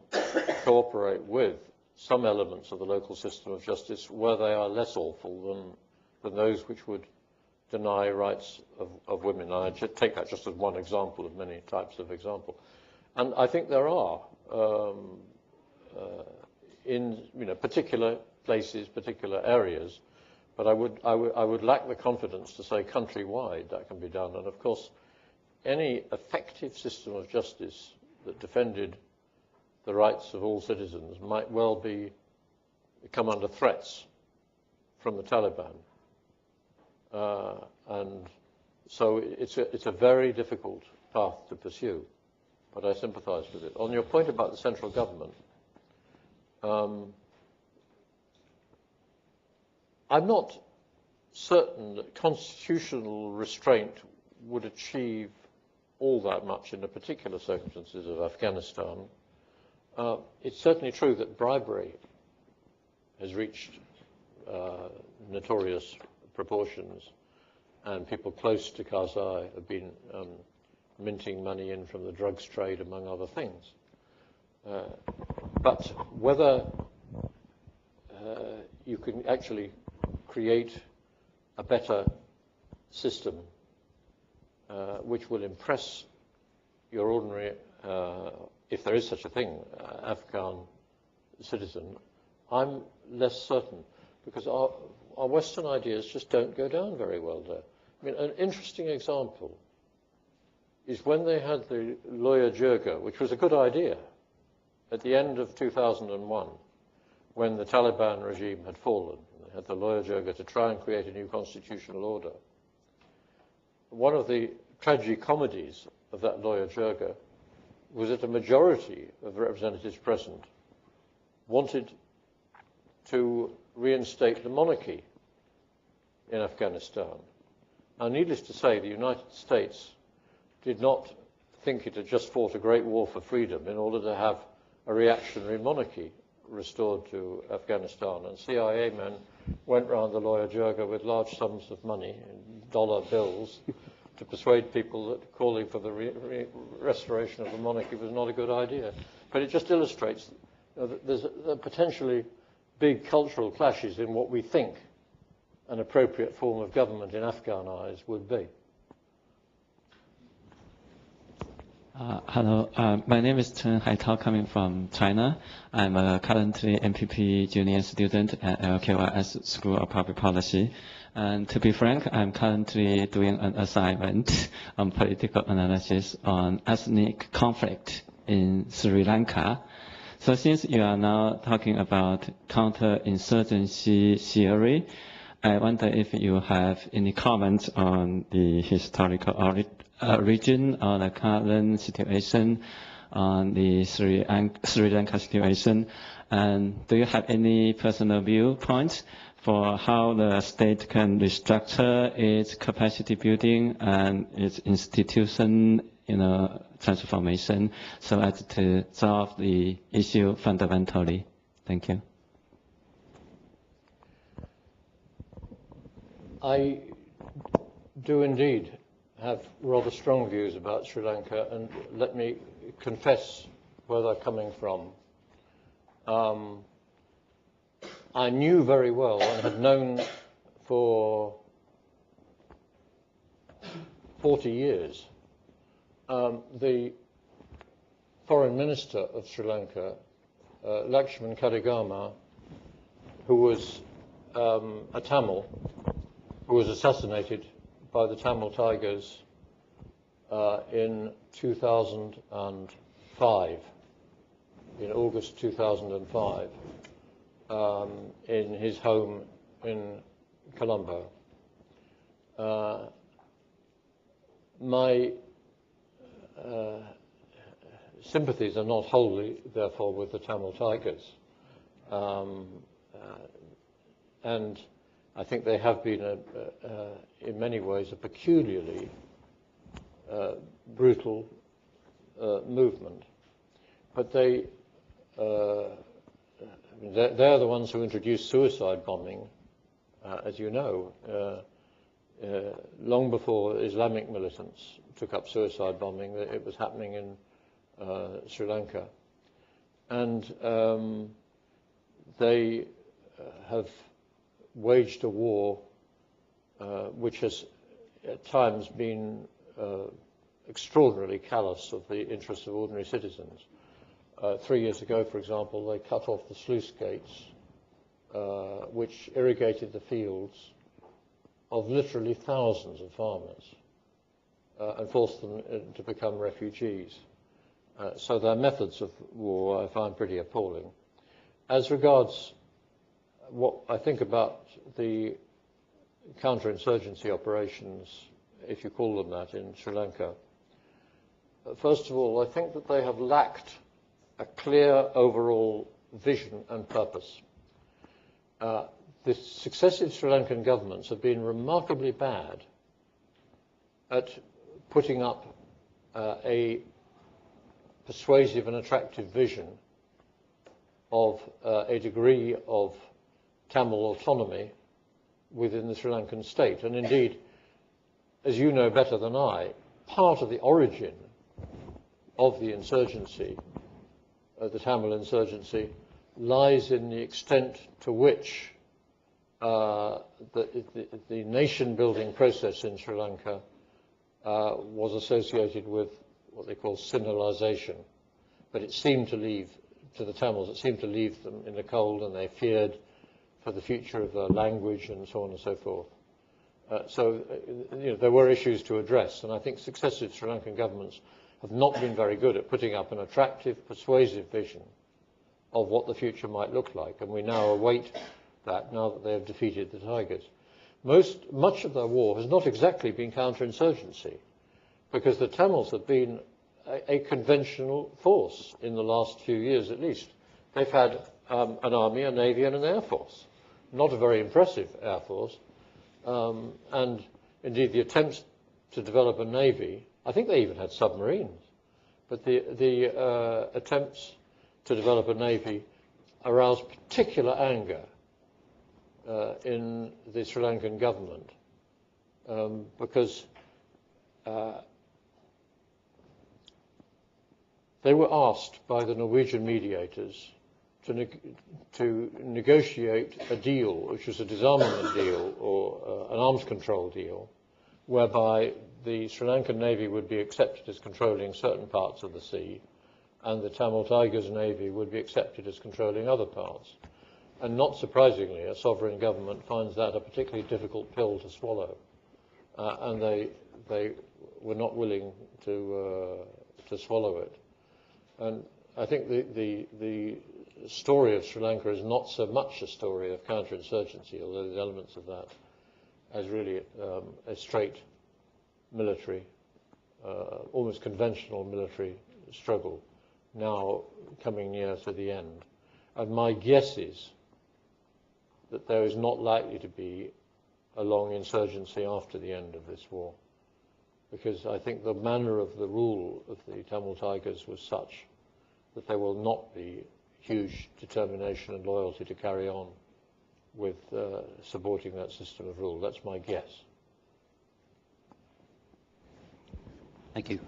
cooperate with some elements of the local system of justice where they are less awful than those which would deny rights of women. And I take that just as one example of many types of example. And I think there are, in particular places, particular areas, but I would lack the confidence to say countrywide that can be done. And of course, any effective system of justice that defended the rights of all citizens might well come under threats from the Taliban. And so it's a very difficult path to pursue, but I sympathize with it. On your point about the central government, I'm not certain that constitutional restraint would achieve all that much in the particular circumstances of Afghanistan. It's certainly true that bribery has reached notorious proportions, and people close to Karzai have been minting money in from the drugs trade, among other things. But whether you can actually create a better system which will impress your ordinary, if there is such a thing, Afghan citizen, I'm less certain, because our Western ideas just don't go down very well there. I mean, an interesting example is when they had the lawyer Jirga, which was a good idea, at the end of 2001, when the Taliban regime had fallen. They had the lawyer Jirga to try and create a new constitutional order. One of the tragicomedies of that lawyer Jirga was that a majority of the representatives present wanted to reinstate the monarchy in Afghanistan. Now, needless to say, the United States did not think it had just fought a great war for freedom in order to have a reactionary monarchy restored to Afghanistan. And CIA men went round the lawyer Jirga with large sums of money, dollar bills, to persuade people that calling for the restoration of the monarchy was not a good idea. But it just illustrates that there's potentially big cultural clashes in what we think an appropriate form of government in Afghan eyes would be. Hello, my name is Chen Haitao, coming from China. I'm currently MPP junior student at LKYS School of Public Policy. And to be frank, I'm currently doing an assignment on political analysis on ethnic conflict in Sri Lanka. So since you are now talking about counterinsurgency theory, I wonder if you have any comments on the historical origin or the current situation on the Sri Lanka situation, and do you have any personal viewpoints for how the state can restructure its capacity building and its institution, transformation, so as to solve the issue fundamentally? Thank you. I do indeed have rather strong views about Sri Lanka, and let me confess where they're coming from. I knew very well and had known for 40 years the foreign minister of Sri Lanka, Lakshman Kadigama, who was a Tamil, who was assassinated by the Tamil Tigers in 2005, in August 2005, in his home in Colombo. My sympathies are not wholly, therefore, with the Tamil Tigers. And I think they have been, in many ways, a peculiarly brutal movement. But they're the ones who introduced suicide bombing as you know, long before Islamic militants took up suicide bombing, it was happening in Sri Lanka. And they have waged a war which has at times been extraordinarily callous of the interests of ordinary citizens. 3 years ago, for example, they cut off the sluice gates which irrigated the fields of literally thousands of farmers and forced them to become refugees. So their methods of war I find pretty appalling. As regards what I think about the counterinsurgency operations, if you call them that, in Sri Lanka, first of all, I think that they have lacked a clear overall vision and purpose. The successive Sri Lankan governments have been remarkably bad at putting up a persuasive and attractive vision of a degree of Tamil autonomy within the Sri Lankan state. And indeed, as you know better than I, part of the origin of the insurgency, the Tamil insurgency, lies in the extent to which the nation-building process in Sri Lanka was associated with what they call centralising. But it seemed to leave, to the Tamils, it seemed to leave them in the cold, and they feared for the future of their language and so on and so forth. There were issues to address, and I think successive Sri Lankan governments have not been very good at putting up an attractive, persuasive vision of what the future might look like, and we now await that now that they have defeated the Tigers. Much of their war has not exactly been counterinsurgency, because the Tamils have been a conventional force in the last few years at least. They've had an army, a navy, and an air force. Not a very impressive air force. And indeed, the attempts to develop a navy, I think they even had submarines, but the attempts to develop a navy aroused particular anger in the Sri Lankan government because they were asked by the Norwegian mediators to negotiate a deal, which was a disarmament deal or an arms control deal, whereby the Sri Lankan Navy would be accepted as controlling certain parts of the sea, and the Tamil Tigers Navy would be accepted as controlling other parts. And not surprisingly, a sovereign government finds that a particularly difficult pill to swallow, and they were not willing to swallow it. And I think the story of Sri Lanka is not so much a story of counterinsurgency, although there's elements of that, as really a straight military, almost conventional military struggle, now coming near to the end. And my guess is that there is not likely to be a long insurgency after the end of this war, because I think the manner of the rule of the Tamil Tigers was such that there will not be huge determination and loyalty to carry on with supporting that system of rule. That's my guess. Thank you.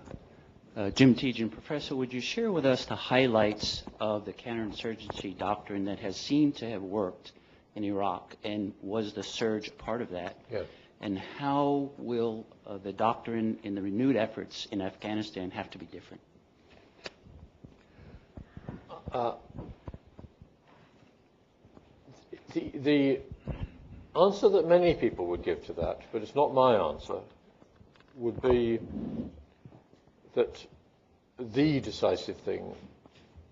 Jim Tejan, Professor, would you share with us the highlights of the counterinsurgency doctrine that has seemed to have worked in Iraq, and was the surge part of that? Yes. And how will the doctrine in the renewed efforts in Afghanistan have to be different? The answer that many people would give to that, but it's not my answer, would be that the decisive thing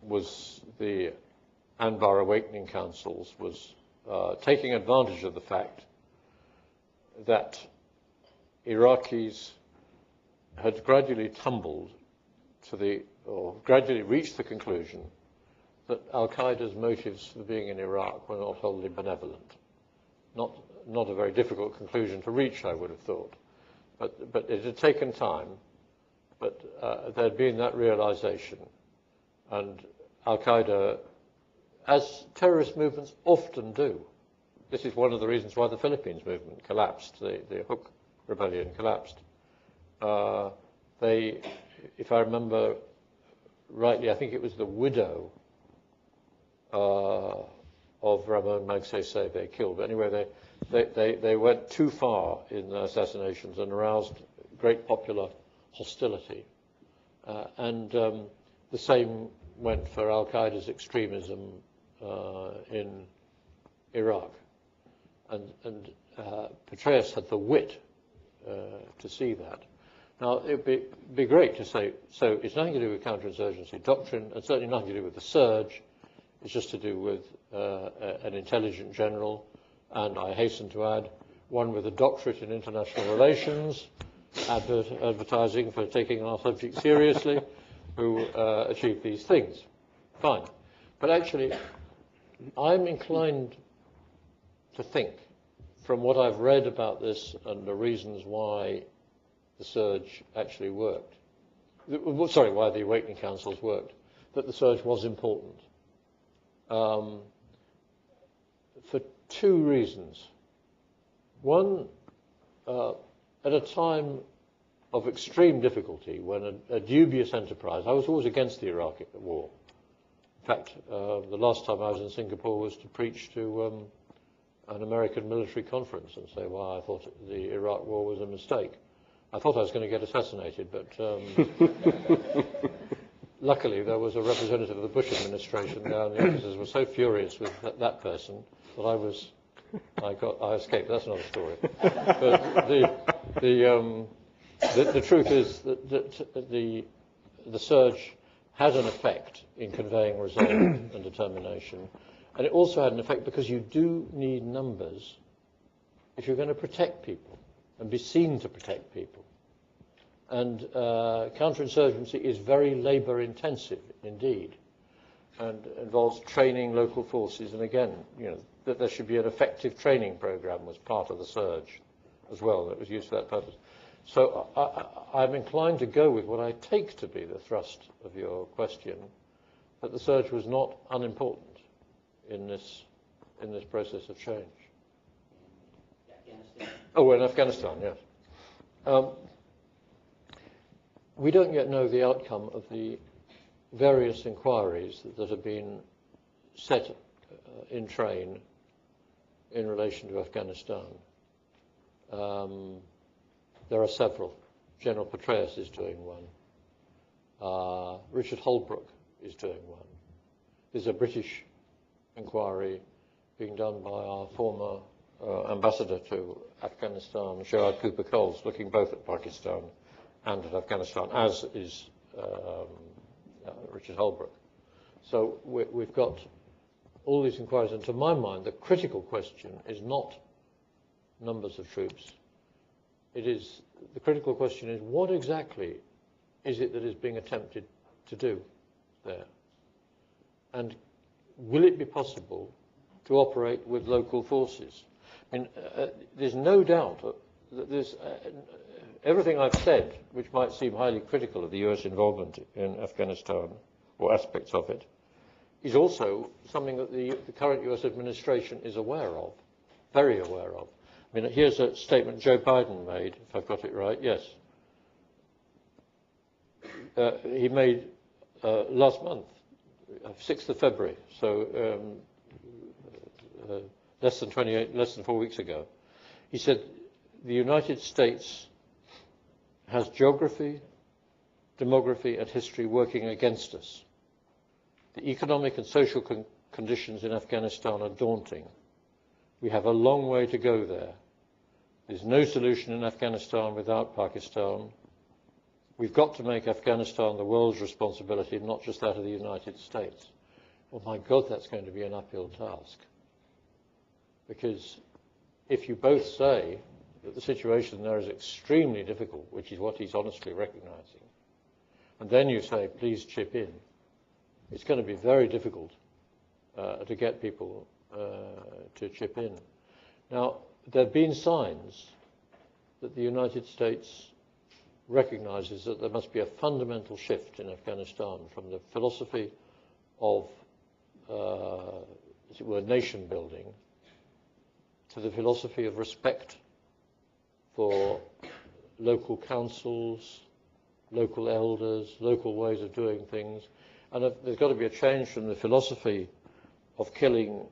was the Anbar Awakening Councils was taking advantage of the fact that Iraqis had gradually tumbled to or gradually reached the conclusion that Al-Qaeda's motives for being in Iraq were not wholly benevolent. Not a very difficult conclusion to reach, I would have thought. But it had taken time, but there had been that realization. And Al-Qaeda, as terrorist movements often do, this is one of the reasons why the Philippines movement collapsed, the Hook Rebellion collapsed. If I remember rightly, I think it was the widow of Ramon Magsaysay they killed. But anyway, they went too far in their assassinations and aroused great popular hostility. And the same went for Al-Qaeda's extremism in Iraq. And Petraeus had the wit to see that. Now, it would be great to say, so it's nothing to do with counterinsurgency doctrine, and certainly nothing to do with the surge. It's just to do with an intelligent general, and I hasten to add, one with a doctorate in international relations, advertising for taking our subject seriously, who achieved these things. Fine. But actually, I'm inclined to think, from what I've read about this and the reasons why the surge actually worked, sorry, why the awakening councils worked, that the surge was important. For two reasons. One, at a time of extreme difficulty, when a dubious enterprise, I was always against the Iraq war. In fact, the last time I was in Singapore was to preach to an American military conference and say why I thought the Iraq war was a mistake. I thought I was going to get assassinated, but luckily there was a representative of the Bush administration there, and the officers were so furious with that person that I escaped. That's another story. But the truth is that the surge had an effect in conveying resolve and determination, and it also had an effect because you do need numbers if you're going to protect people and be seen to protect people. And counterinsurgency is very labour intensive indeed, and involves training local forces. And again, that there should be an effective training program was part of the surge as well that was used for that purpose. So I'm inclined to go with what I take to be the thrust of your question, that the surge was not unimportant in this process of change. Afghanistan. Oh, in Afghanistan, yes. We don't yet know the outcome of the various inquiries that have been set in train in relation to Afghanistan. There are several. General Petraeus is doing one. Richard Holbrooke is doing one. There's a British inquiry being done by our former ambassador to Afghanistan, Gerard Cooper-Coles, looking both at Pakistan and at Afghanistan, as is Richard Holbrooke. So we've got all these inquiries, and to my mind, the critical question is not numbers of troops. The critical question is, what exactly is it that is being attempted to do there? And will it be possible to operate with local forces? I mean, there's no doubt that there's everything I've said, which might seem highly critical of the US involvement in Afghanistan, or aspects of it, is also something that the current US administration is aware of, very aware of. I mean, here's a statement Joe Biden made, if I've got it right, yes. He made last month, 6th of February, so less than 4 weeks ago. He said, the United States has geography, demography, and history working against us. The economic and social conditions in Afghanistan are daunting. We have a long way to go there. There's no solution in Afghanistan without Pakistan. We've got to make Afghanistan the world's responsibility, not just that of the United States. Oh my God, that's going to be an uphill task. Because if you both say that the situation there is extremely difficult, which is what he's honestly recognizing, and then you say, please chip in, it's going to be very difficult to get people to chip in. Now, there have been signs that the United States recognizes that there must be a fundamental shift in Afghanistan from the philosophy of, as it were, nation building to the philosophy of respect for local councils, local elders, local ways of doing things. And there's got to be a change from the philosophy of killing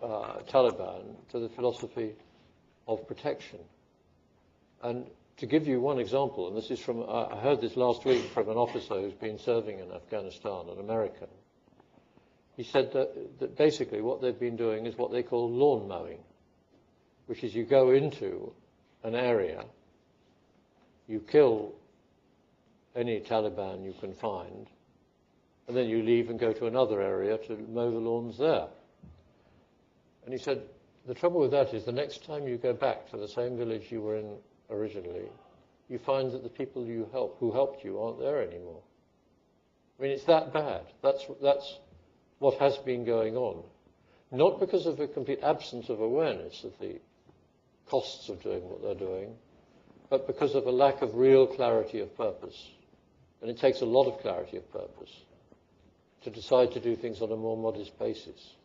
Taliban to the philosophy of protection. And to give you one example, and this is from, I heard this last week from an officer who's been serving in Afghanistan, an American. He said that basically what they've been doing is what they call lawn mowing, which is you go into an area, you kill any Taliban you can find, and then you leave and go to another area to mow the lawns there. And he said, the trouble with that is the next time you go back to the same village you were in originally, you find that the people who helped you aren't there anymore. I mean, it's that bad. That's what has been going on. Not because of a complete absence of awareness of the costs of doing what they're doing, but because of a lack of real clarity of purpose. And it takes a lot of clarity of purpose to decide to do things on a more modest basis,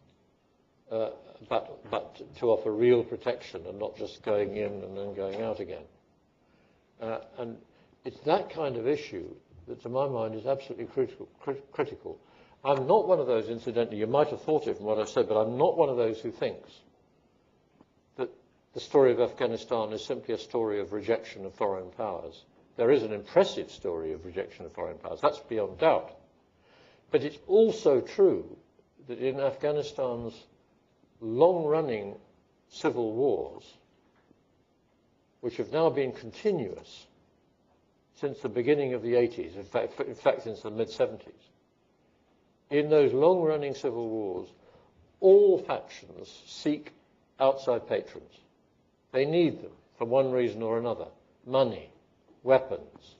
but to offer real protection and not just going in and then going out again. And it's that kind of issue that, to my mind, is absolutely critical. I'm not one of those, incidentally, you might have thought it from what I've said, but I'm not one of those who thinks that the story of Afghanistan is simply a story of rejection of foreign powers. There is an impressive story of rejection of foreign powers, that's beyond doubt. But it's also true that in Afghanistan's long-running civil wars, which have now been continuous since the beginning of the 80s, in fact since the mid-70s, in those long-running civil wars, all factions seek outside patrons. They need them for one reason or another: money, weapons,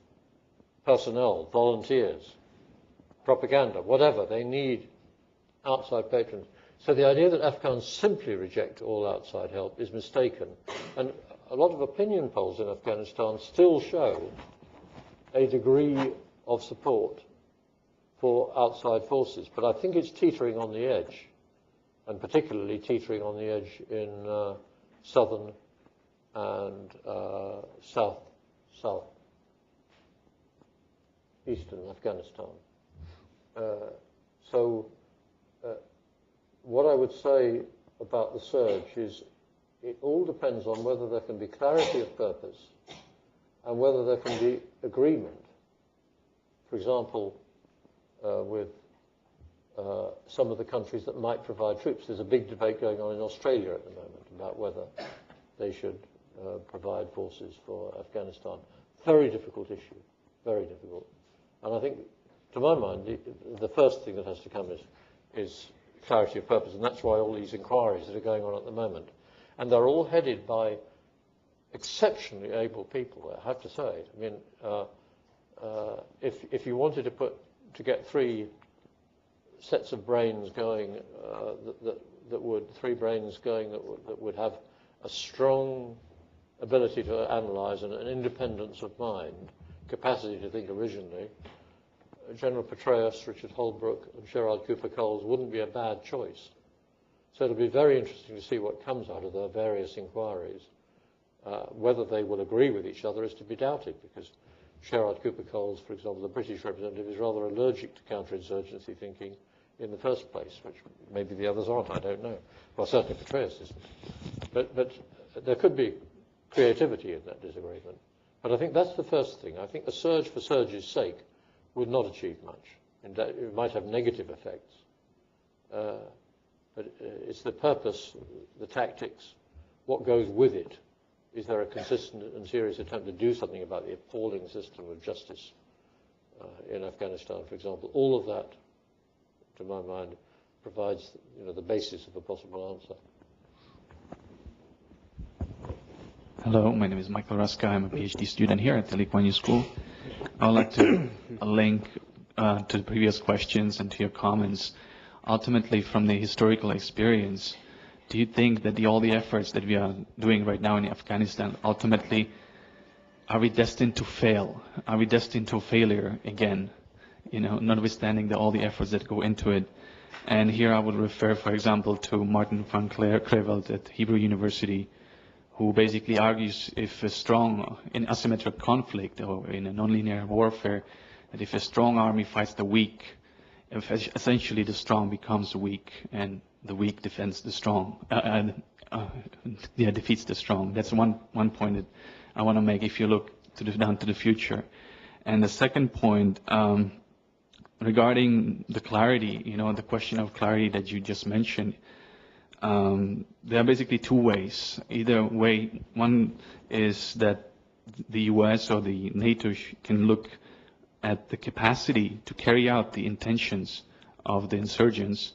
personnel, volunteers, propaganda, whatever. They need outside patrons. So the idea that Afghans simply reject all outside help is mistaken. And a lot of opinion polls in Afghanistan still show a degree of support for outside forces. But I think it's teetering on the edge, and particularly teetering on the edge in southern and southeastern Afghanistan. What I would say about the surge is it all depends on whether there can be clarity of purpose and whether there can be agreement. For example, with some of the countries that might provide troops. There's a big debate going on in Australia at the moment about whether they should provide forces for Afghanistan. Very difficult issue, very difficult. And I think, to my mind, the first thing that has to come is clarity of purpose, and that's why all these inquiries that are going on at the moment. And they're all headed by exceptionally able people, I have to say. I mean, if you wanted to get three sets of brains going that would have a strong ability to analyze and an independence of mind, capacity to think originally, General Petraeus, Richard Holbrooke, and Gerard Cooper-Coles wouldn't be a bad choice. So it'll be very interesting to see what comes out of their various inquiries. Whether they will agree with each other is to be doubted, because Gerard Cooper-Coles, for example, the British representative, is rather allergic to counterinsurgency thinking in the first place, which maybe the others aren't, I don't know. Well, certainly Petraeus isn't. But there could be creativity in that disagreement. But I think that's the first thing. I think a surge for surge's sake would not achieve much. It might have negative effects. But it's the purpose, the tactics, what goes with it. Is there a consistent and serious attempt to do something about the appalling system of justice in Afghanistan, for example? All of that, to my mind, provides the basis of a possible answer. Hello, my name is Michael Ruska. I'm a PhD student here at the Kuan Yew School. I would like to link to the previous questions and to your comments. Ultimately, from the historical experience, do you think that all the efforts that we are doing right now in Afghanistan, ultimately, are we destined to fail? Are we destined to failure again? Notwithstanding all the efforts that go into it. And here I would refer, for example, to Martin van Creveld at Hebrew University, who basically argues if a strong, in asymmetric conflict or in a nonlinear warfare, that if a strong army fights the weak, essentially the strong becomes weak, and the weak defends the strong, defeats the strong. That's one point that I want to make if you look down to the future. And the second point, regarding the clarity, the question of clarity that you just mentioned, there are basically two ways. Either way, one is that the US or the NATO can look at the capacity to carry out the intentions of the insurgents,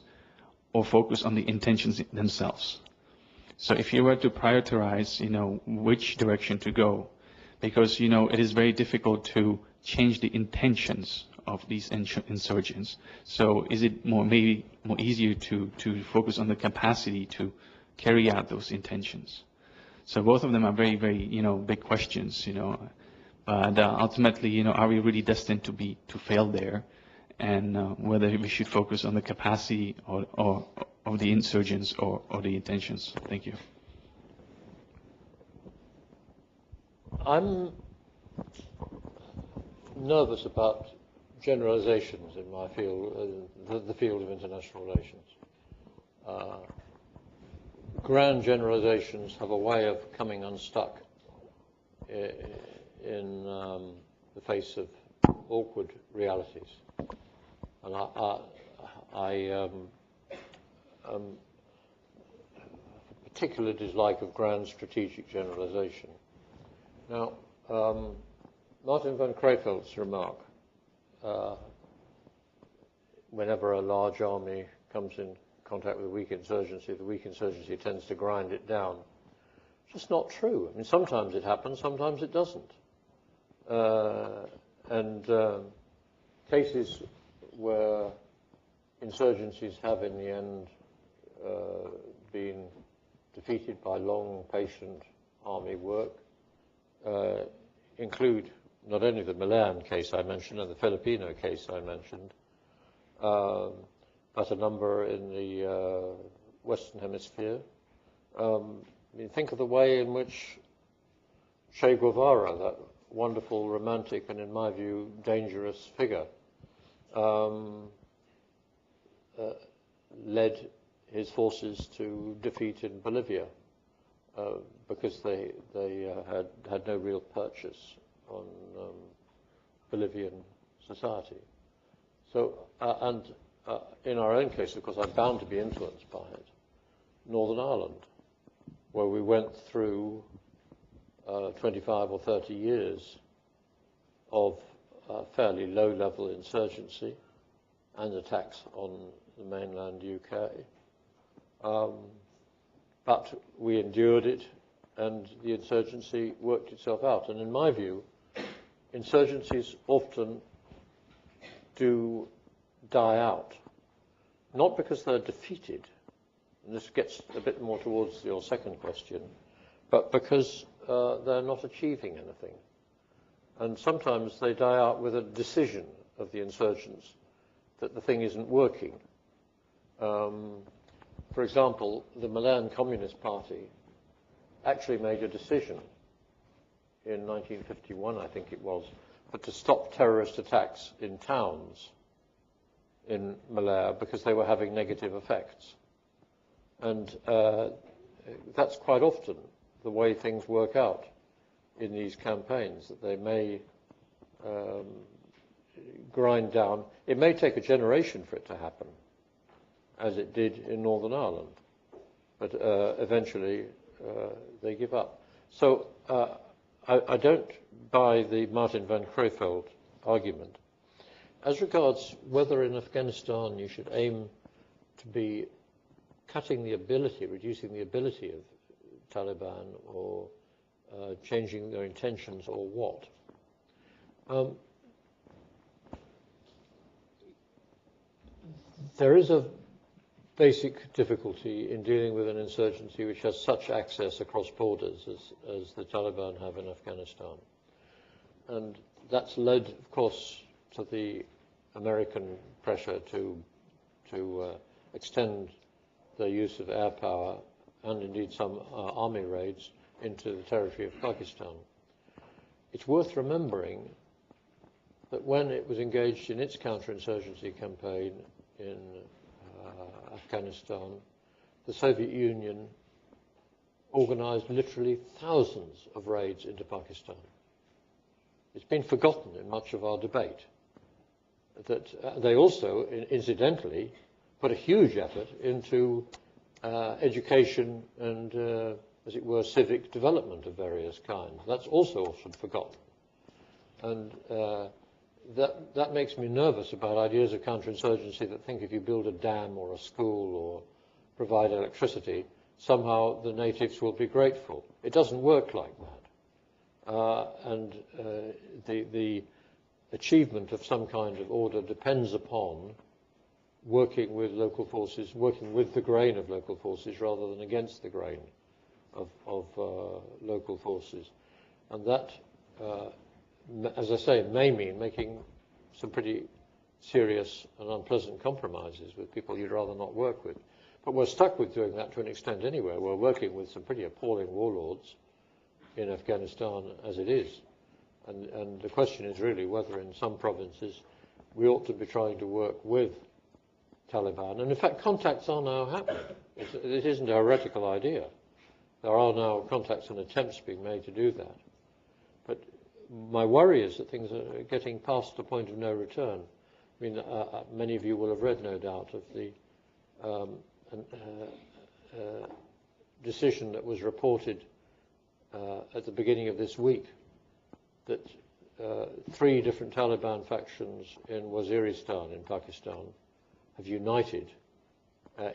or focus on the intentions themselves. So if you were to prioritize, which direction to go, because, it is very difficult to change the intentions of these insurgents. So is it maybe more easier to focus on the capacity to carry out those intentions? So both of them are very, very, big questions, But ultimately, are we really destined to fail there? And whether we should focus on the capacity or of the insurgents or the intentions. Thank you. I'm nervous about generalizations in my field, the field of international relations. Grand generalizations have a way of coming unstuck in the face of awkward realities. And I particular dislike of grand strategic generalization. Now, Martin van Creveld's remark, whenever a large army comes in contact with a weak insurgency, the weak insurgency tends to grind it down. It's just not true. I mean, sometimes it happens, sometimes it doesn't. Cases where insurgencies have in the end been defeated by long, patient army work include not only the Malayan case I mentioned and the Filipino case I mentioned, but a number in the Western Hemisphere. Think of the way in which Che Guevara, that wonderful, romantic, and in my view, dangerous figure, led his forces to defeat in Bolivia because they had no real purchase on Bolivian society. So, in our own case, of course, I'm bound to be influenced by it. Northern Ireland, where we went through 25 or 30 years of fairly low-level insurgency and attacks on the mainland UK. But we endured it, and the insurgency worked itself out. And in my view, insurgencies often do die out, not because they're defeated, and this gets a bit more towards your second question, but because they're not achieving anything. And sometimes they die out with a decision of the insurgents that the thing isn't working. For example, the Malayan Communist Party actually made a decision in 1951, I think it was, but to stop terrorist attacks in towns in Malaya because they were having negative effects. And that's quite often the way things work out in these campaigns, that they may grind down. It may take a generation for it to happen, as it did in Northern Ireland, but eventually they give up. So I don't buy the Martin van Creveld argument. As regards whether in Afghanistan you should aim to be cutting the ability, reducing the ability of Taliban, or changing their intentions, or what, there is a basic difficulty in dealing with an insurgency which has such access across borders as the Taliban have in Afghanistan. And that's led, of course, to the American pressure to extend their use of air power and indeed some army raids into the territory of Pakistan. It's worth remembering that when it was engaged in its counterinsurgency campaign in Afghanistan, the Soviet Union organized literally thousands of raids into Pakistan. It's been forgotten in much of our debate that they also, incidentally, put a huge effort into education and, as it were, civic development of various kinds. That's also often forgotten. And that makes me nervous about ideas of counterinsurgency that think if you build a dam or a school or provide electricity, somehow the natives will be grateful. It doesn't work like that. The achievement of some kind of order depends upon working with local forces, working with the grain of local forces rather than against the grain of local forces. And that, as I say, may mean making some pretty serious and unpleasant compromises with people you'd rather not work with. But we're stuck with doing that to an extent anyway. We're working with some pretty appalling warlords in Afghanistan as it is. And the question is really whether in some provinces we ought to be trying to work with Taliban. And in fact, contacts are now happening. It isn't a heretical idea. There are now contacts and attempts being made to do that. But my worry is that things are getting past the point of no return. I mean, many of you will have read, no doubt, of the decision that was reported at the beginning of this week that 3 different Taliban factions in Waziristan in Pakistan have united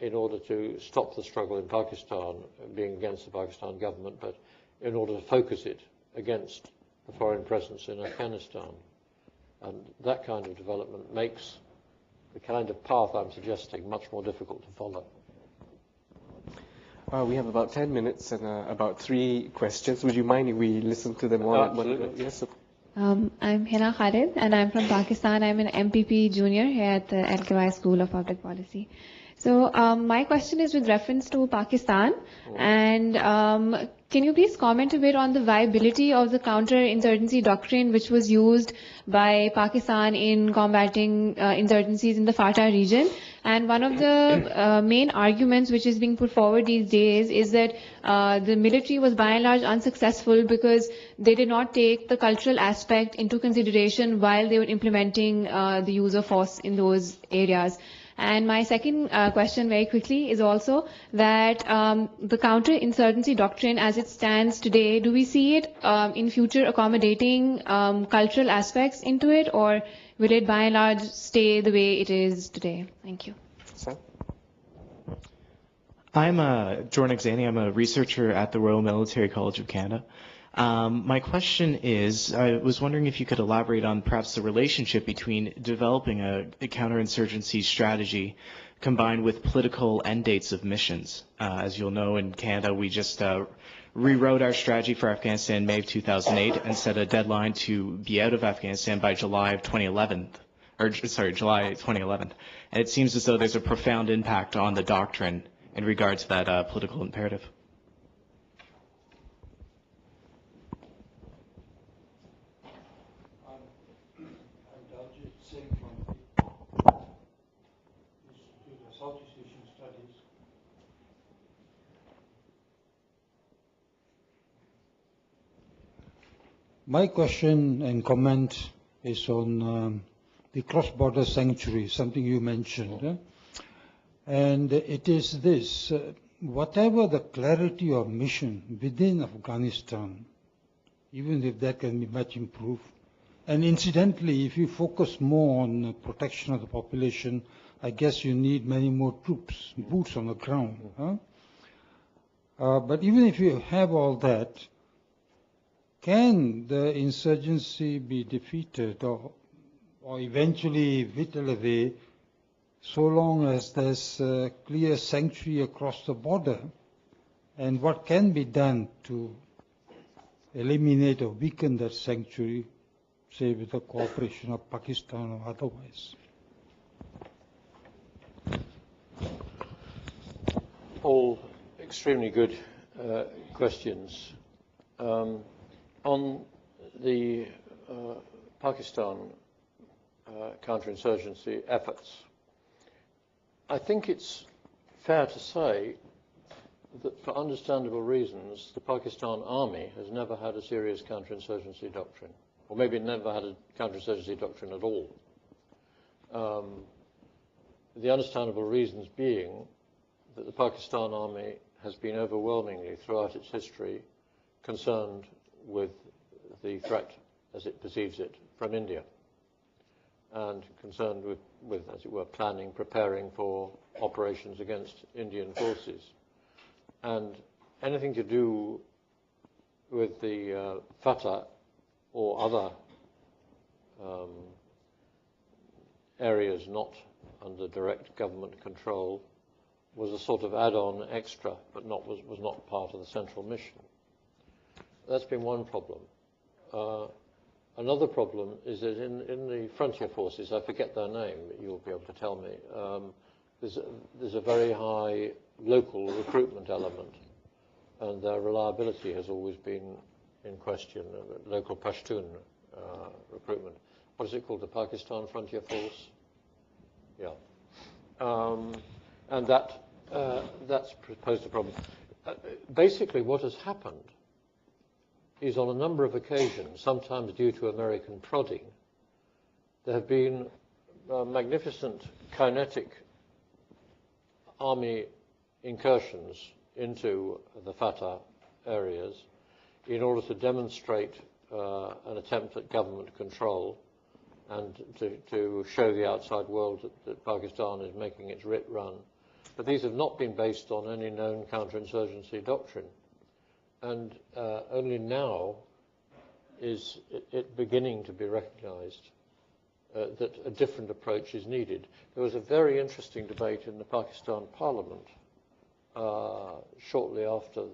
in order to stop the struggle in Pakistan being against the Pakistan government, but in order to focus it against the foreign presence in Afghanistan. And that kind of development makes the kind of path I'm suggesting much more difficult to follow. We have about 10 minutes and about 3 questions. Would you mind if we listen to them all? Absolutely. Yes. I'm Hina Khalid, and I'm from Pakistan. I'm an MPP junior here at the LKY School of Public Policy. So my question is with reference to Pakistan, and can you please comment a bit on the viability of the counterinsurgency doctrine which was used by Pakistan in combating insurgencies in the FATA region? And one of the main arguments which is being put forward these days is that the military was by and large unsuccessful because they did not take the cultural aspect into consideration while they were implementing the use of force in those areas. And my second question very quickly is also that the counterinsurgency doctrine as it stands today, do we see it in future accommodating cultural aspects into it, or will it by and large stay the way it is today? Thank you. Sir? I'm Jordan Exani. I'm a researcher at the Royal Military College of Canada. My question is, I was wondering if you could elaborate on perhaps the relationship between developing a counterinsurgency strategy combined with political end dates of missions. As you'll know, in Canada, we just rewrote our strategy for Afghanistan in May of 2008 and set a deadline to be out of Afghanistan by July 2011. And it seems as though there's a profound impact on the doctrine in regard to that political imperative. My question and comment is on the cross-border sanctuary, something you mentioned. And it is this, whatever the clarity of mission within Afghanistan, even if that can be much improved, and incidentally, if you focus more on protection of the population, I guess you need many more troops, boots on the ground. But even if you have all that, can the insurgency be defeated or eventually whittled away so long as there's a clear sanctuary across the border? And what can be done to eliminate or weaken that sanctuary, say with the cooperation of Pakistan or otherwise? all extremely good questions. On the Pakistan counterinsurgency efforts, I think it's fair to say that for understandable reasons, the Pakistan army has never had a serious counterinsurgency doctrine, or maybe never had a counterinsurgency doctrine at all. The understandable reasons being that the Pakistan army has been overwhelmingly, throughout its history, concerned with the threat, as it perceives it, from India, and concerned with, as it were, planning, preparing for operations against Indian forces. And anything to do with the Fatah or other areas not under direct government control was a sort of add-on extra, but was not part of the central mission. That's been one problem. Another problem is that in the frontier forces, I forget their name, but you'll be able to tell me, there's a very high local recruitment element, and their reliability has always been in question, local Pashtun recruitment. What is it called, the Pakistan Frontier Force? Yeah. And that's posed a problem. Basically, what has happened is on a number of occasions, sometimes due to American prodding, there have been magnificent kinetic army incursions into the Fatah areas in order to demonstrate an attempt at government control and to show the outside world that Pakistan is making its writ run. But these have not been based on any known counterinsurgency doctrine. And only now is it beginning to be recognized that a different approach is needed. There was a very interesting debate in the Pakistan Parliament shortly after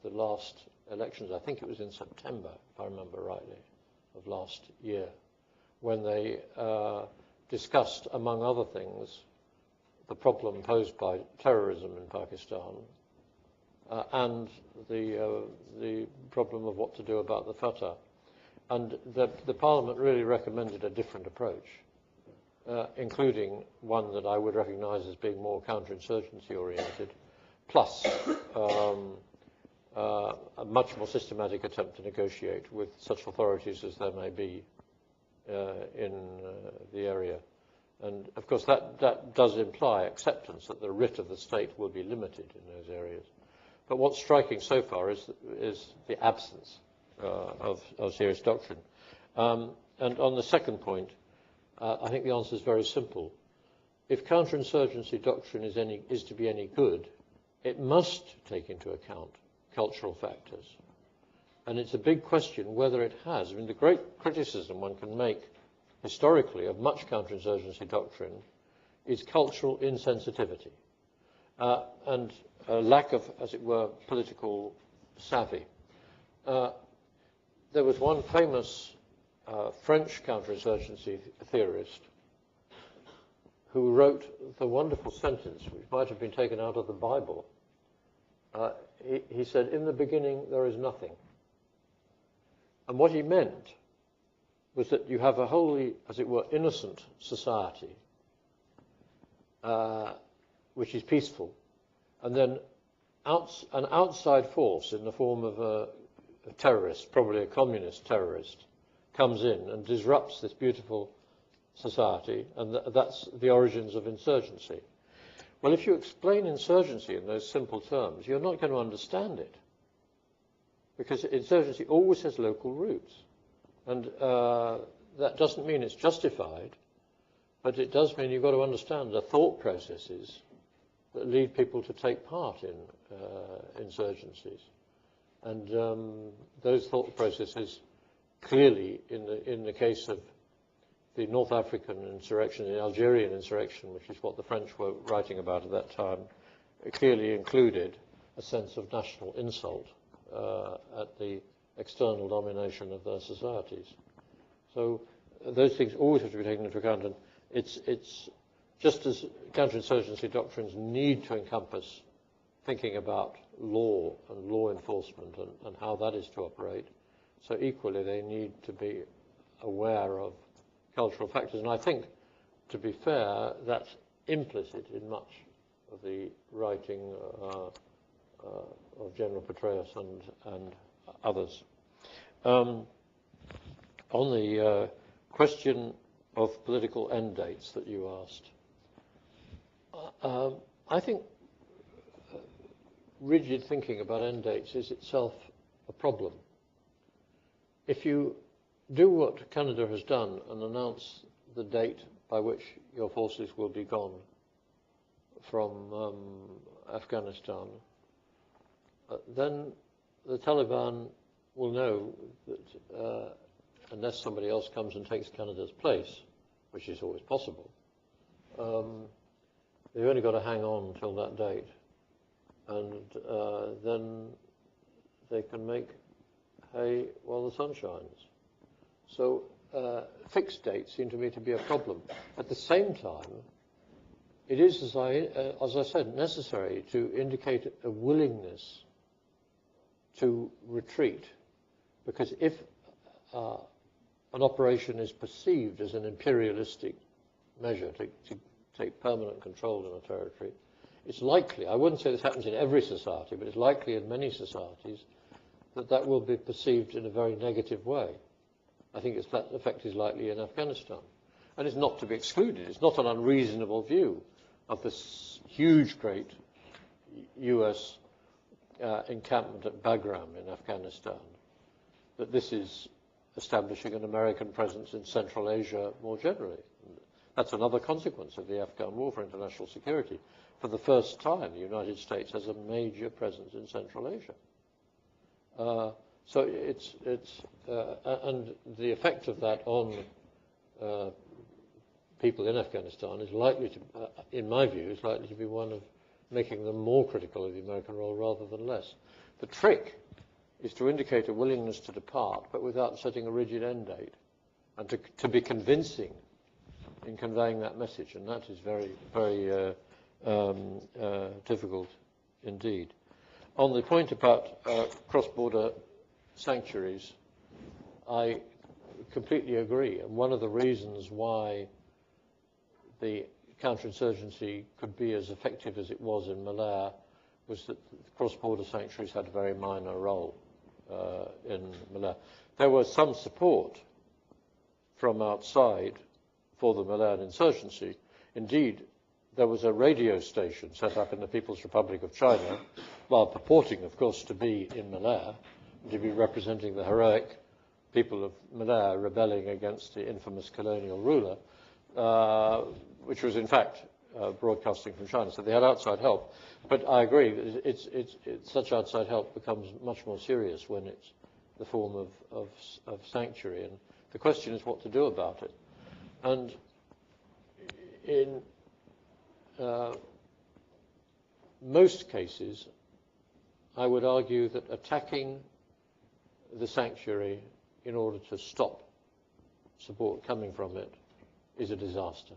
the last elections. I think it was in September, if I remember rightly, of last year, when they discussed, among other things, the problem posed by terrorism in Pakistan and the problem of what to do about the Fatah. And the Parliament really recommended a different approach, including one that I would recognize as being more counterinsurgency oriented, plus a much more systematic attempt to negotiate with such authorities as there may be in the area. And of course that does imply acceptance that the writ of the state will be limited in those areas. But what's striking so far is the absence of serious doctrine. And on the second point, I think the answer is very simple. If counterinsurgency doctrine is to be any good, it must take into account cultural factors. And it's a big question whether it has. I mean, the great criticism one can make historically of much counterinsurgency doctrine is cultural insensitivity and a lack of, as it were, political savvy. There was one famous French counterinsurgency theorist who wrote the wonderful sentence, which might have been taken out of the Bible. He said, "In the beginning there is nothing." And what he meant was that you have a wholly, as it were, innocent society, which is peaceful, and then an outside force in the form of a terrorist, probably a communist terrorist, comes in and disrupts this beautiful society, and that's the origins of insurgency. Well, if you explain insurgency in those simple terms, you're not going to understand it, because insurgency always has local roots. And that doesn't mean it's justified, but it does mean you've got to understand the thought processes that lead people to take part in insurgencies. And those thought processes clearly, in the case of the North African insurrection, the Algerian insurrection, which is what the French were writing about at that time, clearly included a sense of national insult at the external domination of their societies. So those things always have to be taken into account, and it's just as counterinsurgency doctrines need to encompass thinking about law and law enforcement and how that is to operate. So equally, they need to be aware of cultural factors. And I think, to be fair, that's implicit in much of the writing of General Petraeus and others. On the question of political end dates that you asked, I think rigid thinking about end dates is itself a problem. If you do what Canada has done and announce the date by which your forces will be gone from Afghanistan, then the Taliban will know that unless somebody else comes and takes Canada's place, which is always possible, they've only got to hang on till that date. And then they can make hay while the sun shines. So fixed dates seem to me to be a problem. At the same time, it is, as I said, necessary to indicate a willingness to retreat, because if an operation is perceived as an imperialistic measure to take permanent control in a territory, it's likely, I wouldn't say this happens in every society, but it's likely in many societies that that will be perceived in a very negative way. I think that effect is likely in Afghanistan. And it's not to be excluded. It's not an unreasonable view of this huge, great US encampment at Bagram in Afghanistan, that this is establishing an American presence in Central Asia more generally. That's another consequence of the Afghan war for international security. For the first time, the United States has a major presence in Central Asia. So and the effect of that on people in Afghanistan is likely to, in my view, is likely to be one of making them more critical of the American role rather than less. The trick is to indicate a willingness to depart, but without setting a rigid end date, and to be convincing in conveying that message, and that is very, very difficult indeed. On the point about cross-border sanctuaries, I completely agree. And one of the reasons why the counterinsurgency could be as effective as it was in Malaya was that cross-border sanctuaries had a very minor role in Malaya. There was some support from outside for the Malayan insurgency. Indeed, there was a radio station set up in the People's Republic of China, while purporting, of course, to be in Malaya, to be representing the heroic people of Malaya rebelling against the infamous colonial ruler, which was in fact broadcasting from China. So they had outside help. But I agree, such outside help becomes much more serious when it's the form of sanctuary. And the question is what to do about it. And in most cases, I would argue that attacking the sanctuary in order to stop support coming from it is a disaster.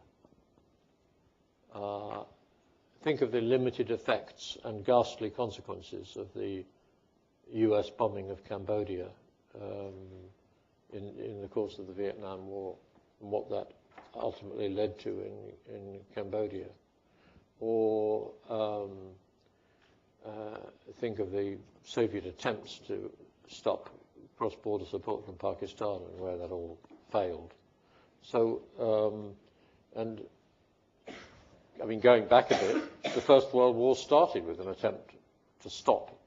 Think of the limited effects and ghastly consequences of the US bombing of Cambodia in the course of the Vietnam War, and what that ultimately led to in Cambodia. Or think of the Soviet attempts to stop cross-border support from Pakistan and where that all failed. So, and I mean, going back a bit, the First World War started with an attempt to stop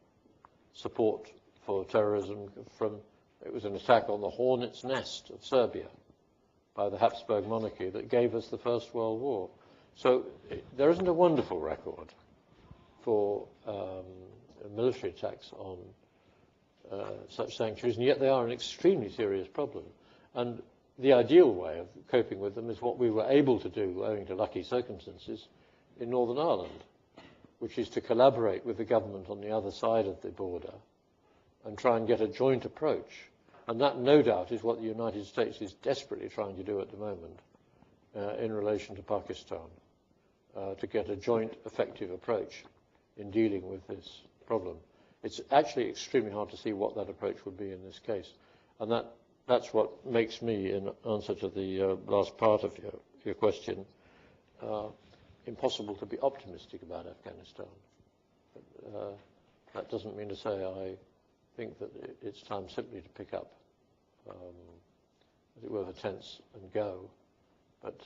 support for terrorism from, it was an attack on the hornet's nest of Serbia by the Habsburg monarchy that gave us the First World War. So there isn't a wonderful record for military attacks on such sanctuaries, and yet they are an extremely serious problem. And the ideal way of coping with them is what we were able to do, owing to lucky circumstances, in Northern Ireland, which is to collaborate with the government on the other side of the border and try and get a joint approach. And that, no doubt, is what the United States is desperately trying to do at the moment in relation to Pakistan, to get a joint effective approach in dealing with this problem. It's actually extremely hard to see what that approach would be in this case. And that's what makes me, in answer to the last part of your question, impossible to be optimistic about Afghanistan. That doesn't mean to say I think that it's time simply to pick up, as it were, the tents and go. But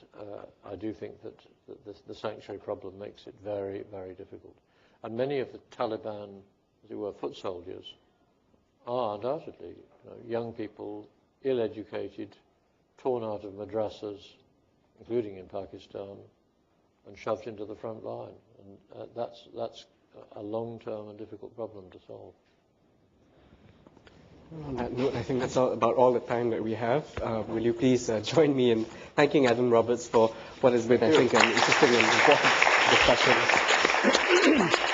I do think that the sanctuary problem makes it very, very difficult. And many of the Taliban, as it were, foot soldiers are undoubtedly young people, ill-educated, torn out of madrasas, including in Pakistan, and shoved into the front line. And that's a long-term and difficult problem to solve. On that note, I think that's about all the time that we have. Will you please join me in thanking Adam Roberts for what has been, I think, an interesting and important discussion.